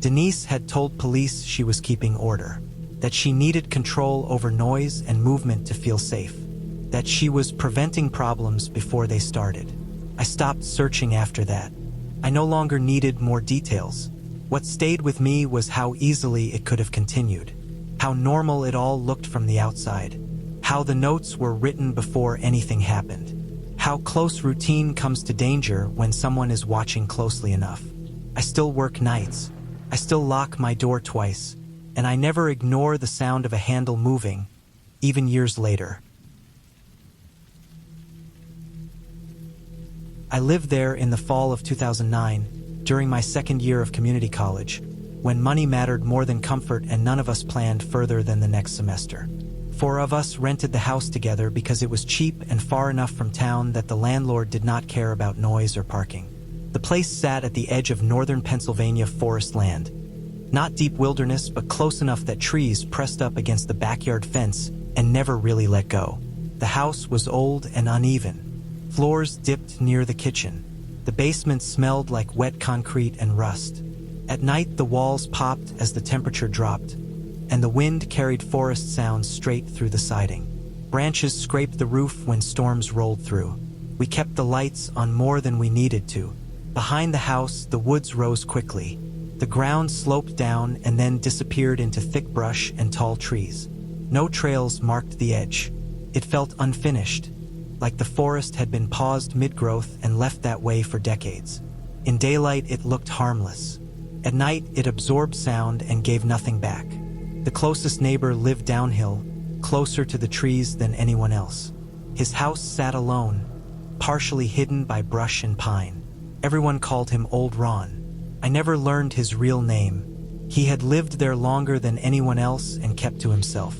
Denise had told police she was keeping order, that she needed control over noise and movement to feel safe, that she was preventing problems before they started. I stopped searching after that. I no longer needed more details. What stayed with me was how easily it could have continued, how normal it all looked from the outside, how the notes were written before anything happened, how close routine comes to danger when someone is watching closely enough. I still work nights. I still lock my door twice, and I never ignore the sound of a handle moving, even years later. I lived there in the fall of 2009, during my second year of community college, when money mattered more than comfort and none of us planned further than the next semester. 4 of us rented the house together because it was cheap and far enough from town that the landlord did not care about noise or parking. The place sat at the edge of northern Pennsylvania forest land. Not deep wilderness, but close enough that trees pressed up against the backyard fence and never really let go. The house was old and uneven. Floors dipped near the kitchen. The basement smelled like wet concrete and rust. At night, the walls popped as the temperature dropped, and the wind carried forest sounds straight through the siding. Branches scraped the roof when storms rolled through. We kept the lights on more than we needed to. Behind the house, the woods rose quickly. The ground sloped down and then disappeared into thick brush and tall trees. No trails marked the edge. It felt unfinished, like the forest had been paused mid-growth and left that way for decades. In daylight, it looked harmless. At night, it absorbed sound and gave nothing back. The closest neighbor lived downhill, closer to the trees than anyone else. His house sat alone, partially hidden by brush and pine. Everyone called him Old Ron. I never learned his real name. He had lived there longer than anyone else and kept to himself.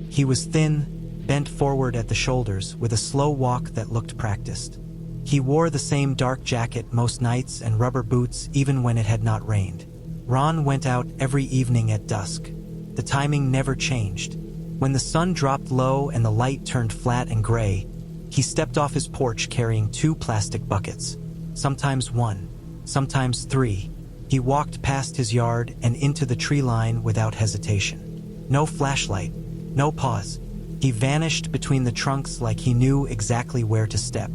He was thin, bent forward at the shoulders with a slow walk that looked practiced. He wore the same dark jacket most nights and rubber boots even when it had not rained. Ron went out every evening at dusk. The timing never changed. When the sun dropped low and the light turned flat and gray, he stepped off his porch carrying 2 plastic buckets, sometimes 1, sometimes 3. He walked past his yard and into the tree line without hesitation. No flashlight, no pause. He vanished between the trunks like he knew exactly where to step.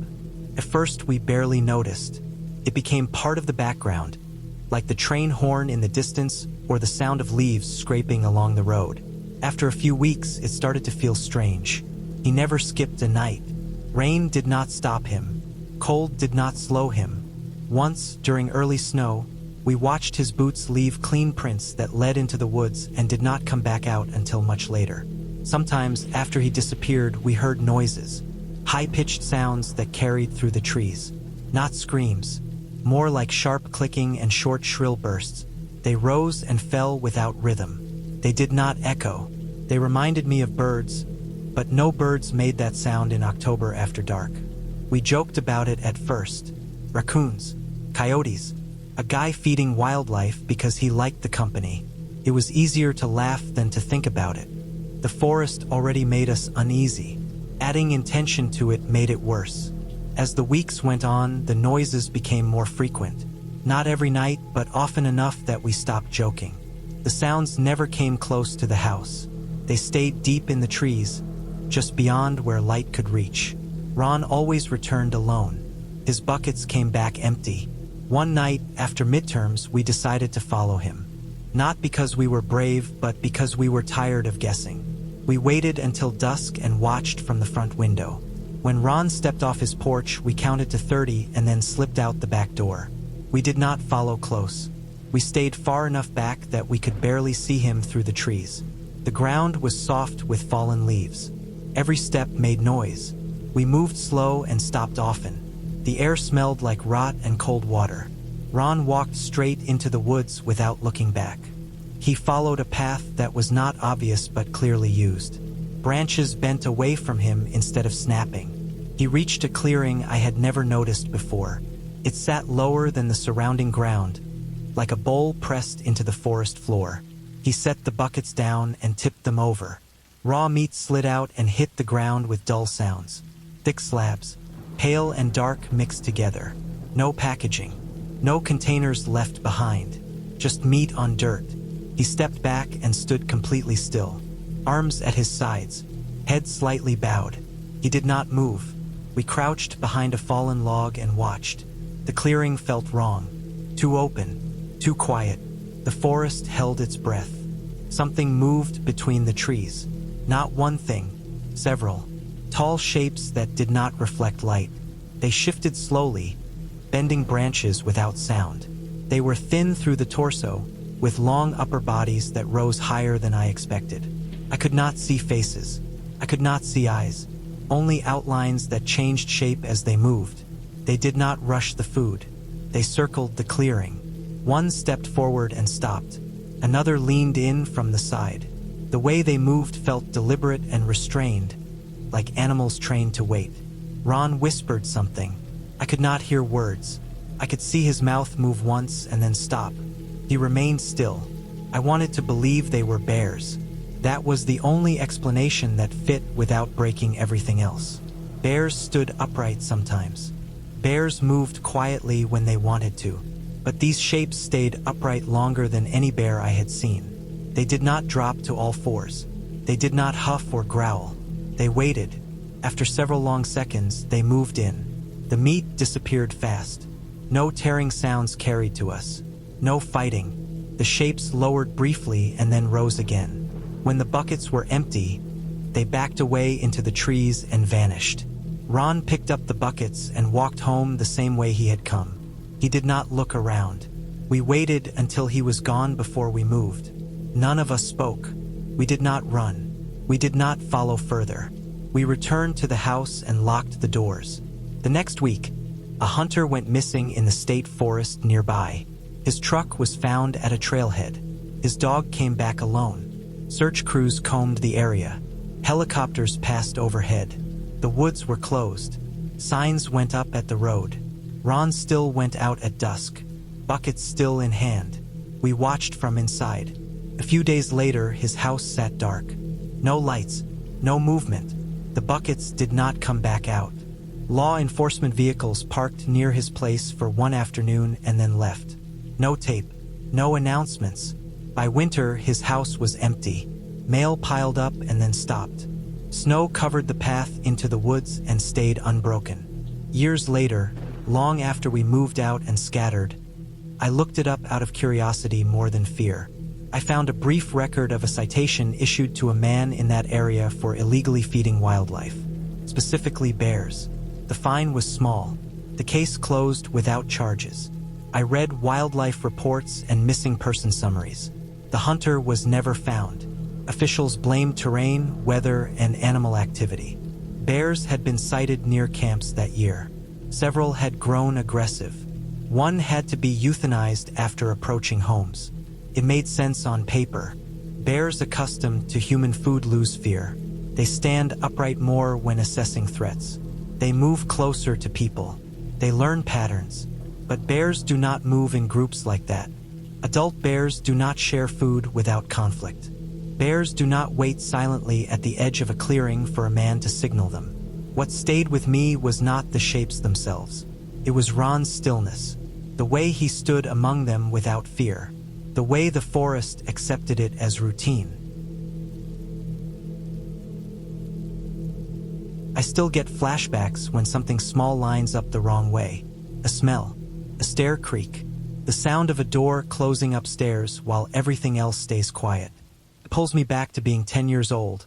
At first, we barely noticed. It became part of the background, like the train horn in the distance or the sound of leaves scraping along the road. After a few weeks, it started to feel strange. He never skipped a night. Rain did not stop him. Cold did not slow him. Once, during early snow, we watched his boots leave clean prints that led into the woods and did not come back out until much later. Sometimes, after he disappeared, we heard noises, high-pitched sounds that carried through the trees. Not screams, more like sharp clicking and short, shrill bursts. They rose and fell without rhythm. They did not echo. They reminded me of birds, but no birds made that sound in October after dark. We joked about it at first. Raccoons, coyotes, a guy feeding wildlife because he liked the company. It was easier to laugh than to think about it. The forest already made us uneasy. Adding intention to it made it worse. As the weeks went on, the noises became more frequent. Not every night, but often enough that we stopped joking. The sounds never came close to the house. They stayed deep in the trees, just beyond where light could reach. Ron always returned alone. His buckets came back empty. One night, after midterms, we decided to follow him. Not because we were brave, but because we were tired of guessing. We waited until dusk and watched from the front window. When Ron stepped off his porch, we counted to 30 and then slipped out the back door. We did not follow close. We stayed far enough back that we could barely see him through the trees. The ground was soft with fallen leaves. Every step made noise. We moved slow and stopped often. The air smelled like rot and cold water. Ron walked straight into the woods without looking back. He followed a path that was not obvious but clearly used. Branches bent away from him instead of snapping. He reached a clearing I had never noticed before. It sat lower than the surrounding ground, like a bowl pressed into the forest floor. He set the buckets down and tipped them over. Raw meat slid out and hit the ground with dull sounds. Thick slabs, pale and dark mixed together. No packaging. No containers left behind. Just meat on dirt. He stepped back and stood completely still. Arms at his sides. Head slightly bowed. He did not move. We crouched behind a fallen log and watched. The clearing felt wrong. Too open. Too quiet. The forest held its breath. Something moved between the trees. Not one thing. Several. Tall shapes that did not reflect light. They shifted slowly, bending branches without sound. They were thin through the torso, with long upper bodies that rose higher than I expected. I could not see faces. I could not see eyes. Only outlines that changed shape as they moved. They did not rush the food. They circled the clearing. One stepped forward and stopped. Another leaned in from the side. The way they moved felt deliberate and restrained, like animals trained to wait. Ron whispered something. I could not hear words. I could see his mouth move once and then stop. He remained still. I wanted to believe they were bears. That was the only explanation that fit without breaking everything else. Bears stood upright sometimes. Bears moved quietly when they wanted to. But these shapes stayed upright longer than any bear I had seen. They did not drop to all fours. They did not huff or growl. They waited. After several long seconds, they moved in. The meat disappeared fast. No tearing sounds carried to us. No fighting. The shapes lowered briefly and then rose again. When the buckets were empty, they backed away into the trees and vanished. Ron picked up the buckets and walked home the same way he had come. He did not look around. We waited until he was gone before we moved. None of us spoke. We did not run. We did not follow further. We returned to the house and locked the doors. The next week, a hunter went missing in the state forest nearby. His truck was found at a trailhead. His dog came back alone. Search crews combed the area. Helicopters passed overhead. The woods were closed. Signs went up at the road. Ron still went out at dusk, buckets still in hand. We watched from inside. A few days later, his house sat dark. No lights, no movement. The buckets did not come back out. Law enforcement vehicles parked near his place for one afternoon and then left. No tape, no announcements. By winter, his house was empty. Mail piled up and then stopped. Snow covered the path into the woods and stayed unbroken. Years later, long after we moved out and scattered, I looked it up out of curiosity more than fear. I found a brief record of a citation issued to a man in that area for illegally feeding wildlife, specifically bears. The fine was small. The case closed without charges. I read wildlife reports and missing person summaries. The hunter was never found. Officials blamed terrain, weather, and animal activity. Bears had been sighted near camps that year. Several had grown aggressive. One had to be euthanized after approaching homes. It made sense on paper. Bears accustomed to human food lose fear. They stand upright more when assessing threats. They move closer to people. They learn patterns. But bears do not move in groups like that. Adult bears do not share food without conflict. Bears do not wait silently at the edge of a clearing for a man to signal them. What stayed with me was not the shapes themselves. It was Ron's stillness, the way he stood among them without fear, the way the forest accepted it as routine. I still get flashbacks when something small lines up the wrong way. A smell, a stair creak, the sound of a door closing upstairs while everything else stays quiet. It pulls me back to being 10 years old,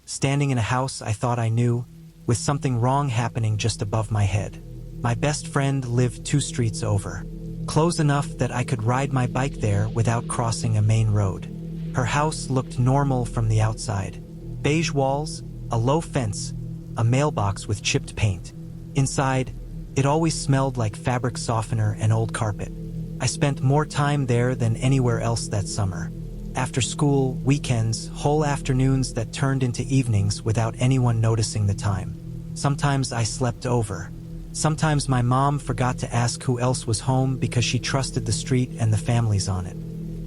standing in a house I thought I knew, with something wrong happening just above my head. My best friend lived 2 streets over, close enough that I could ride my bike there without crossing a main road. Her house looked normal from the outside. Beige walls, a low fence, a mailbox with chipped paint. Inside, it always smelled like fabric softener and old carpet. I spent more time there than anywhere else that summer. After school, weekends, whole afternoons that turned into evenings without anyone noticing the time. Sometimes I slept over. Sometimes my mom forgot to ask who else was home because she trusted the street and the families on it.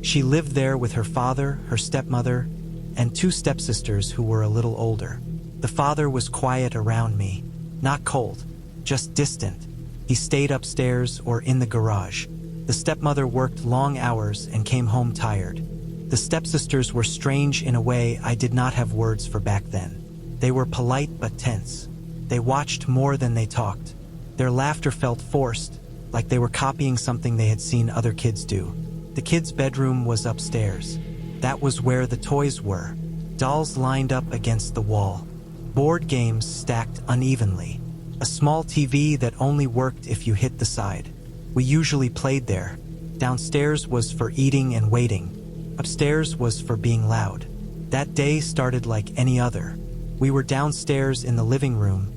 She lived there with her father, her stepmother, and 2 stepsisters who were a little older. The father was quiet around me, not cold, just distant. He stayed upstairs or in the garage. The stepmother worked long hours and came home tired. The stepsisters were strange in a way I did not have words for back then. They were polite but tense. They watched more than they talked. Their laughter felt forced, like they were copying something they had seen other kids do. The kids' bedroom was upstairs. That was where the toys were. Dolls lined up against the wall. Board games stacked unevenly. A small TV that only worked if you hit the side. We usually played there. Downstairs was for eating and waiting. Upstairs was for being loud. That day started like any other. We were downstairs in the living room,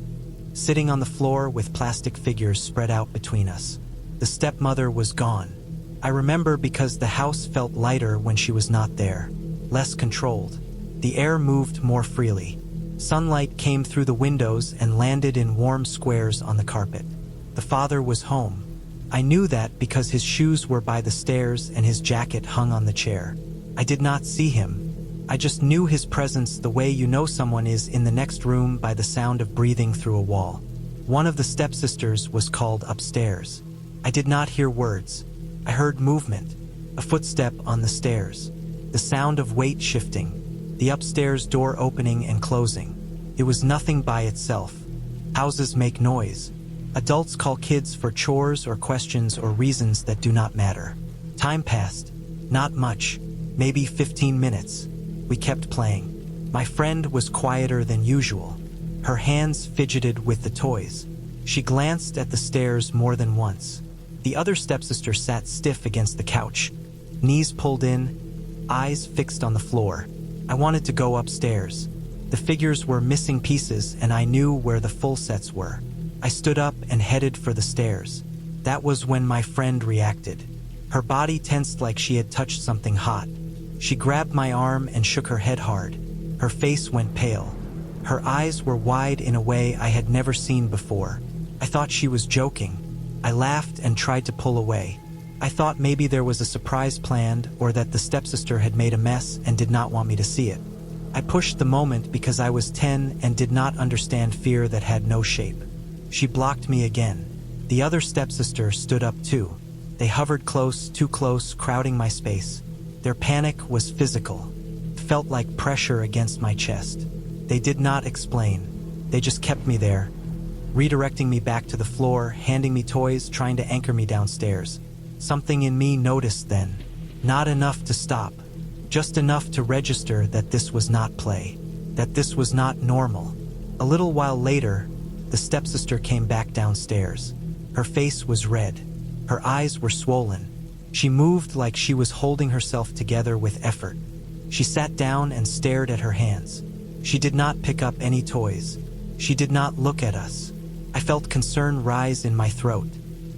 sitting on the floor with plastic figures spread out between us. The stepmother was gone. I remember because the house felt lighter when she was not there, less controlled. The air moved more freely. Sunlight came through the windows and landed in warm squares on the carpet. The father was home. I knew that because his shoes were by the stairs and his jacket hung on the chair. I did not see him. I just knew his presence the way you know someone is in the next room by the sound of breathing through a wall. One of the stepsisters was called upstairs. I did not hear words. I heard movement, a footstep on the stairs, the sound of weight shifting, the upstairs door opening and closing. It was nothing by itself. Houses make noise. Adults call kids for chores or questions or reasons that do not matter. Time passed. Not much. Maybe 15 minutes. We kept playing. My friend was quieter than usual. Her hands fidgeted with the toys. She glanced at the stairs more than once. The other stepsister sat stiff against the couch, knees pulled in, eyes fixed on the floor. I wanted to go upstairs. The figures were missing pieces and I knew where the full sets were. I stood up and headed for the stairs. That was when my friend reacted. Her body tensed like she had touched something hot. She grabbed my arm and shook her head hard. Her face went pale. Her eyes were wide in a way I had never seen before. I thought she was joking. I laughed and tried to pull away. I thought maybe there was a surprise planned or that the stepsister had made a mess and did not want me to see it. I pushed the moment because I was 10 and did not understand fear that had no shape. She blocked me again. The other stepsister stood up too. They hovered close, too close, crowding my space. Their panic was physical. It felt like pressure against my chest. They did not explain. They just kept me there, redirecting me back to the floor, handing me toys, trying to anchor me downstairs. Something in me noticed then. Not enough to stop. Just enough to register that this was not play. That this was not normal. A little while later, the stepsister came back downstairs. Her face was red. Her eyes were swollen. She moved like she was holding herself together with effort. She sat down and stared at her hands. She did not pick up any toys. She did not look at us. I felt concern rise in my throat.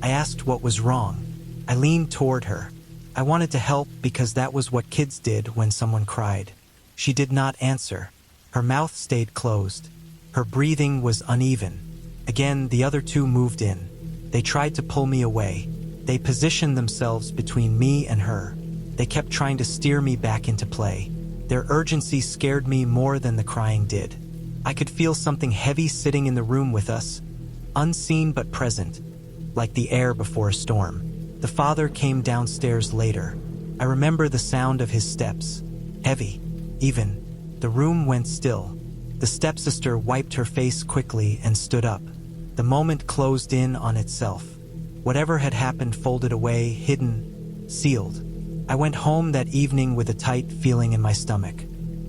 I asked what was wrong. I leaned toward her. I wanted to help because that was what kids did when someone cried. She did not answer. Her mouth stayed closed. Her breathing was uneven. Again, the other two moved in. They tried to pull me away. They positioned themselves between me and her. They kept trying to steer me back into play. Their urgency scared me more than the crying did. I could feel something heavy sitting in the room with us, unseen but present, like the air before a storm. The father came downstairs later. I remember the sound of his steps, heavy, even. The room went still. The stepsister wiped her face quickly and stood up. The moment closed in on itself. Whatever had happened folded away, hidden, sealed. I went home that evening with a tight feeling in my stomach.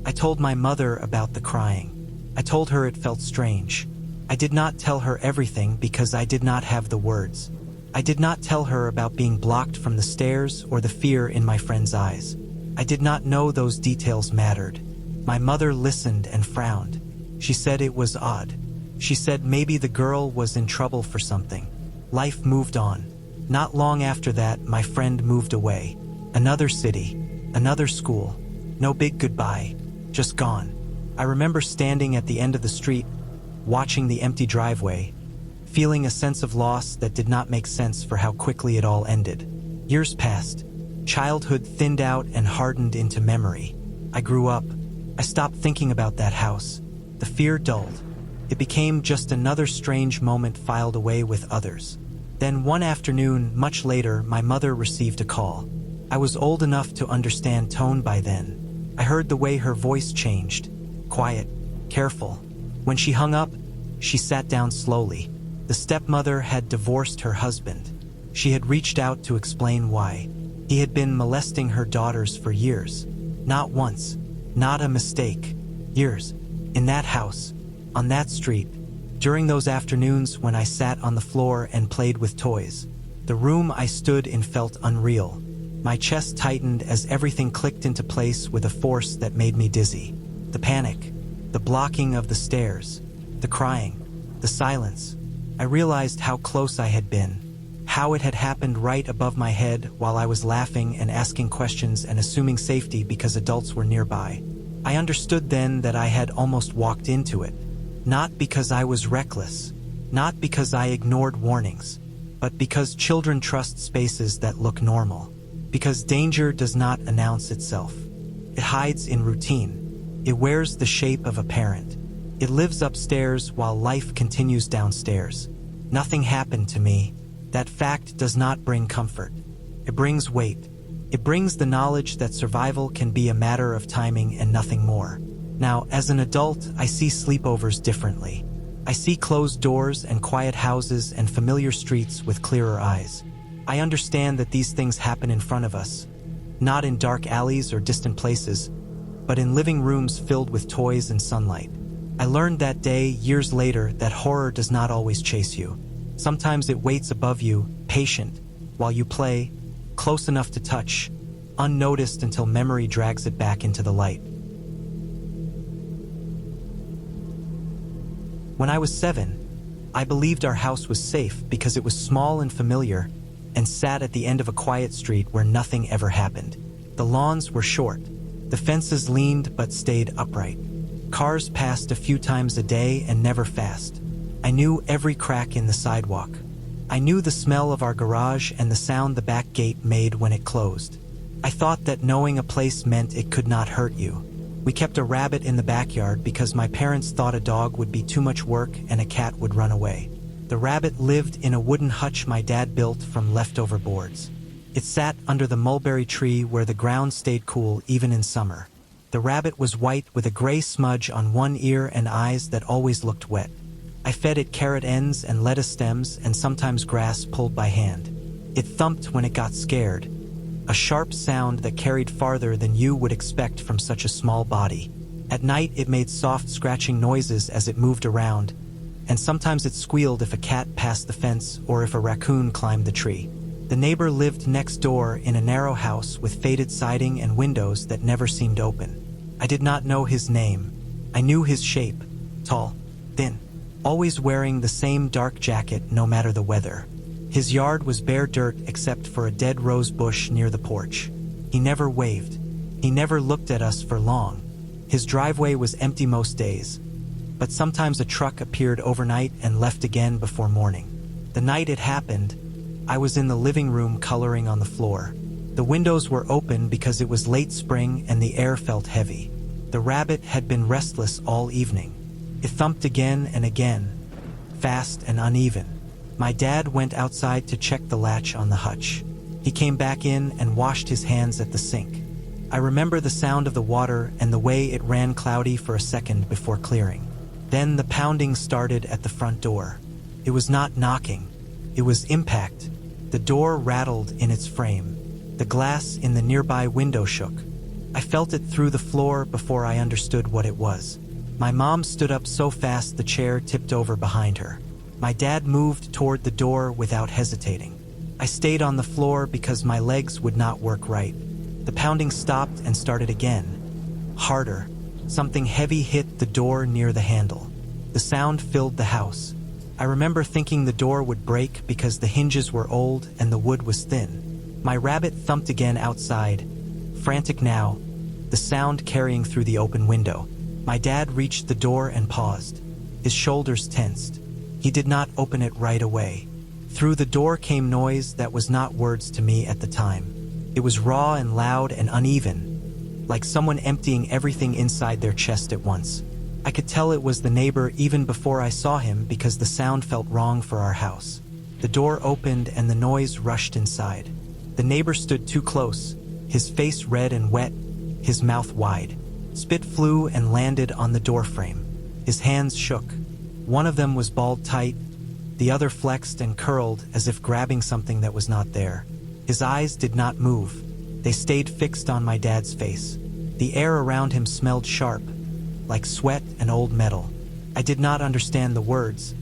I told my mother about the crying. I told her it felt strange. I did not tell her everything because I did not have the words. I did not tell her about being blocked from the stairs or the fear in my friend's eyes. I did not know those details mattered. My mother listened and frowned. She said it was odd. She said maybe the girl was in trouble for something. Life moved on. Not long after that, my friend moved away. Another city, another school. No big goodbye, just gone. I remember standing at the end of the street, watching the empty driveway, feeling a sense of loss that did not make sense for how quickly it all ended. Years passed. Childhood thinned out and hardened into memory. I grew up. I stopped thinking about that house. The fear dulled. It became just another strange moment filed away with others. Then one afternoon, much later, my mother received a call. I was old enough to understand tone by then. I heard the way her voice changed. Quiet, careful. When she hung up, she sat down slowly. The stepmother had divorced her husband. She had reached out to explain why. He had been molesting her daughters for years. Not once. Not a mistake. Years. In that house. On that street. During those afternoons when I sat on the floor and played with toys. The room I stood in felt unreal. My chest tightened as everything clicked into place with a force that made me dizzy. The panic. The blocking of the stairs. The crying. The silence. I realized how close I had been. How it had happened right above my head while I was laughing and asking questions and assuming safety because adults were nearby. I understood then that I had almost walked into it. Not because I was reckless. Not because I ignored warnings. But because children trust spaces that look normal. Because danger does not announce itself. It hides in routine. It wears the shape of a parent. It lives upstairs while life continues downstairs. Nothing happened to me. That fact does not bring comfort. It brings weight. It brings the knowledge that survival can be a matter of timing and nothing more. Now, as an adult, I see sleepovers differently. I see closed doors and quiet houses and familiar streets with clearer eyes. I understand that these things happen in front of us, not in dark alleys or distant places, but in living rooms filled with toys and sunlight. I learned that day, years later, that horror does not always chase you. Sometimes it waits above you, patient, while you play, close enough to touch, unnoticed until memory drags it back into the light. When I was 7, I believed our house was safe because it was small and familiar and sat at the end of a quiet street where nothing ever happened. The lawns were short. The fences leaned but stayed upright. Cars passed a few times a day and never fast. I knew every crack in the sidewalk. I knew the smell of our garage and the sound the back gate made when it closed. I thought that knowing a place meant it could not hurt you. We kept a rabbit in the backyard because my parents thought a dog would be too much work and a cat would run away. The rabbit lived in a wooden hutch my dad built from leftover boards. It sat under the mulberry tree where the ground stayed cool even in summer. The rabbit was white with a gray smudge on one ear and eyes that always looked wet. I fed it carrot ends and lettuce stems and sometimes grass pulled by hand. It thumped when it got scared, a sharp sound that carried farther than you would expect from such a small body. At night it made soft scratching noises as it moved around, and sometimes it squealed if a cat passed the fence or if a raccoon climbed the tree. The neighbor lived next door in a narrow house with faded siding and windows that never seemed open. I did not know his name. I knew his shape, tall, thin, always wearing the same dark jacket no matter the weather. His yard was bare dirt except for a dead rose bush near the porch. He never waved. He never looked at us for long. His driveway was empty most days, but sometimes a truck appeared overnight and left again before morning. The night it happened, I was in the living room coloring on the floor. The windows were open because it was late spring and the air felt heavy. The rabbit had been restless all evening. It thumped again and again, fast and uneven. My dad went outside to check the latch on the hutch. He came back in and washed his hands at the sink. I remember the sound of the water and the way it ran cloudy for a second before clearing. Then the pounding started at the front door. It was not knocking. It was impact. The door rattled in its frame. The glass in the nearby window shook. I felt it through the floor before I understood what it was. My mom stood up so fast the chair tipped over behind her. My dad moved toward the door without hesitating. I stayed on the floor because my legs would not work right. The pounding stopped and started again. Harder. Something heavy hit the door near the handle. The sound filled the house. I remember thinking the door would break because the hinges were old and the wood was thin. My rabbit thumped again outside, frantic now, the sound carrying through the open window. My dad reached the door and paused. His shoulders tensed. He did not open it right away. Through the door came noise that was not words to me at the time. It was raw and loud and uneven, like someone emptying everything inside their chest at once. I could tell it was the neighbor even before I saw him because the sound felt wrong for our house. The door opened and the noise rushed inside. The neighbor stood too close, his face red and wet, his mouth wide. Spit flew and landed on the doorframe. His hands shook. One of them was balled tight, the other flexed and curled as if grabbing something that was not there. His eyes did not move. They stayed fixed on my dad's face. The air around him smelled sharp, like sweat and old metal. I did not understand the words,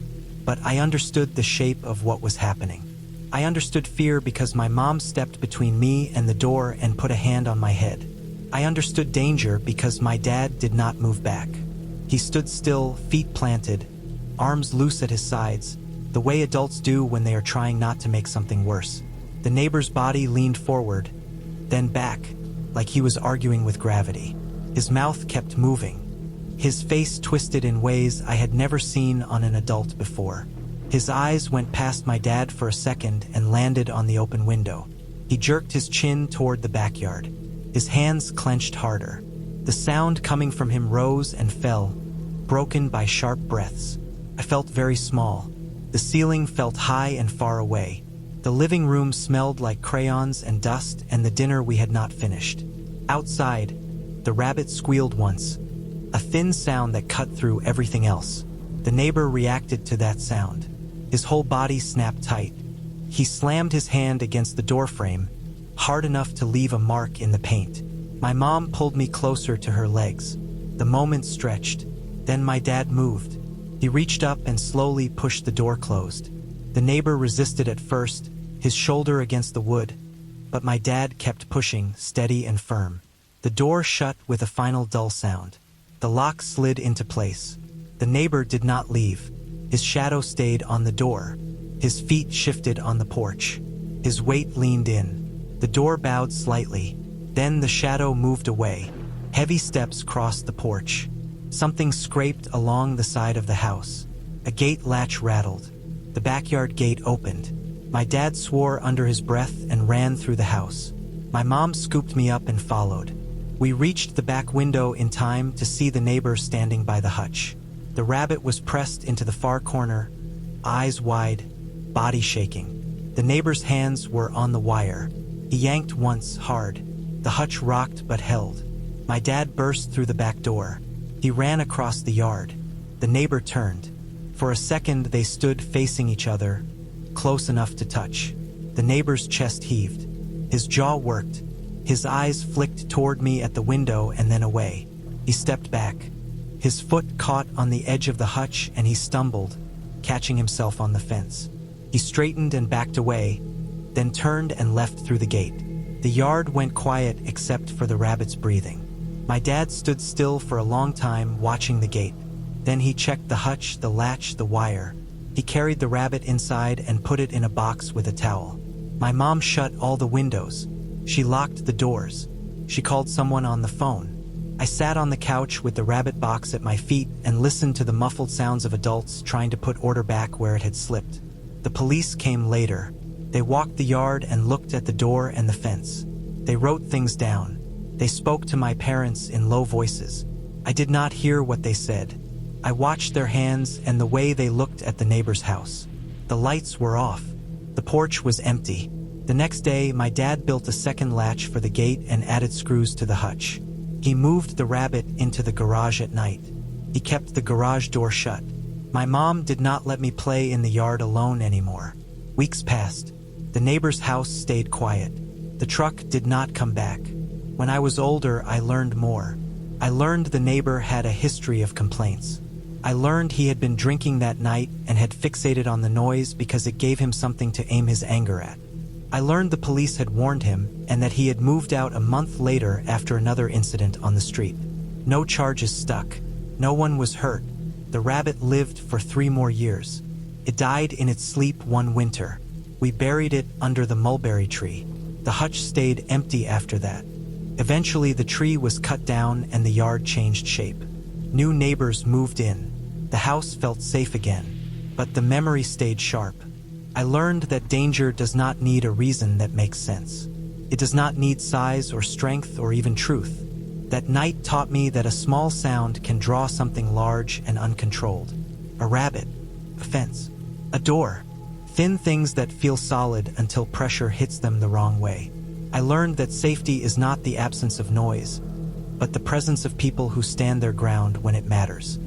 but I understood the shape of what was happening. I understood fear because my mom stepped between me and the door and put a hand on my head. I understood danger because my dad did not move back. He stood still, feet planted, arms loose at his sides, the way adults do when they are trying not to make something worse. The neighbor's body leaned forward, then back, like he was arguing with gravity. His mouth kept moving. His face twisted in ways I had never seen on an adult before. His eyes went past my dad for a second and landed on the open window. He jerked his chin toward the backyard. His hands clenched harder. The sound coming from him rose and fell, broken by sharp breaths. I felt very small. The ceiling felt high and far away. The living room smelled like crayons and dust and the dinner we had not finished. Outside, the rabbit squealed once, a thin sound that cut through everything else. The neighbor reacted to that sound. His whole body snapped tight. He slammed his hand against the doorframe, hard enough to leave a mark in the paint. My mom pulled me closer to her legs. The moment stretched. Then my dad moved. He reached up and slowly pushed the door closed. The neighbor resisted at first, his shoulder against the wood, but my dad kept pushing, steady and firm. The door shut with a final dull sound. The lock slid into place. The neighbor did not leave. His shadow stayed on the door. His feet shifted on the porch. His weight leaned in. The door bowed slightly. Then the shadow moved away. Heavy steps crossed the porch. Something scraped along the side of the house. A gate latch rattled. The backyard gate opened. My dad swore under his breath and ran through the house. My mom scooped me up and followed. We reached the back window in time to see the neighbor standing by the hutch. The rabbit was pressed into the far corner, eyes wide, body shaking. The neighbor's hands were on the wire. He yanked once, hard. The hutch rocked but held. My dad burst through the back door. He ran across the yard. The neighbor turned. For a second they stood facing each other, close enough to touch. The neighbor's chest heaved. His jaw worked. His eyes flicked toward me at the window and then away. He stepped back. His foot caught on the edge of the hutch and he stumbled, catching himself on the fence. He straightened and backed away, then turned and left through the gate. The yard went quiet except for the rabbit's breathing. My dad stood still for a long time watching the gate. Then he checked the hutch, the latch, the wire. He carried the rabbit inside and put it in a box with a towel. My mom shut all the windows. She locked the doors. She called someone on the phone. I sat on the couch with the rabbit box at my feet and listened to the muffled sounds of adults trying to put order back where it had slipped. The police came later. They walked the yard and looked at the door and the fence. They wrote things down. They spoke to my parents in low voices. I did not hear what they said. I watched their hands and the way they looked at the neighbor's house. The lights were off. The porch was empty. The next day, my dad built a second latch for the gate and added screws to the hutch. He moved the rabbit into the garage at night. He kept the garage door shut. My mom did not let me play in the yard alone anymore. Weeks passed. The neighbor's house stayed quiet. The truck did not come back. When I was older, I learned more. I learned the neighbor had a history of complaints. I learned he had been drinking that night and had fixated on the noise because it gave him something to aim his anger at. I learned the police had warned him and that he had moved out a month later after another incident on the street. No charges stuck. No one was hurt. The rabbit lived for 3 more years. It died in its sleep one winter. We buried it under the mulberry tree. The hutch stayed empty after that. Eventually, the tree was cut down and the yard changed shape. New neighbors moved in. The house felt safe again, but the memory stayed sharp. I learned that danger does not need a reason that makes sense. It does not need size or strength or even truth. That night taught me that a small sound can draw something large and uncontrolled. A rabbit, a fence, a door. Thin things that feel solid until pressure hits them the wrong way. I learned that safety is not the absence of noise, but the presence of people who stand their ground when it matters.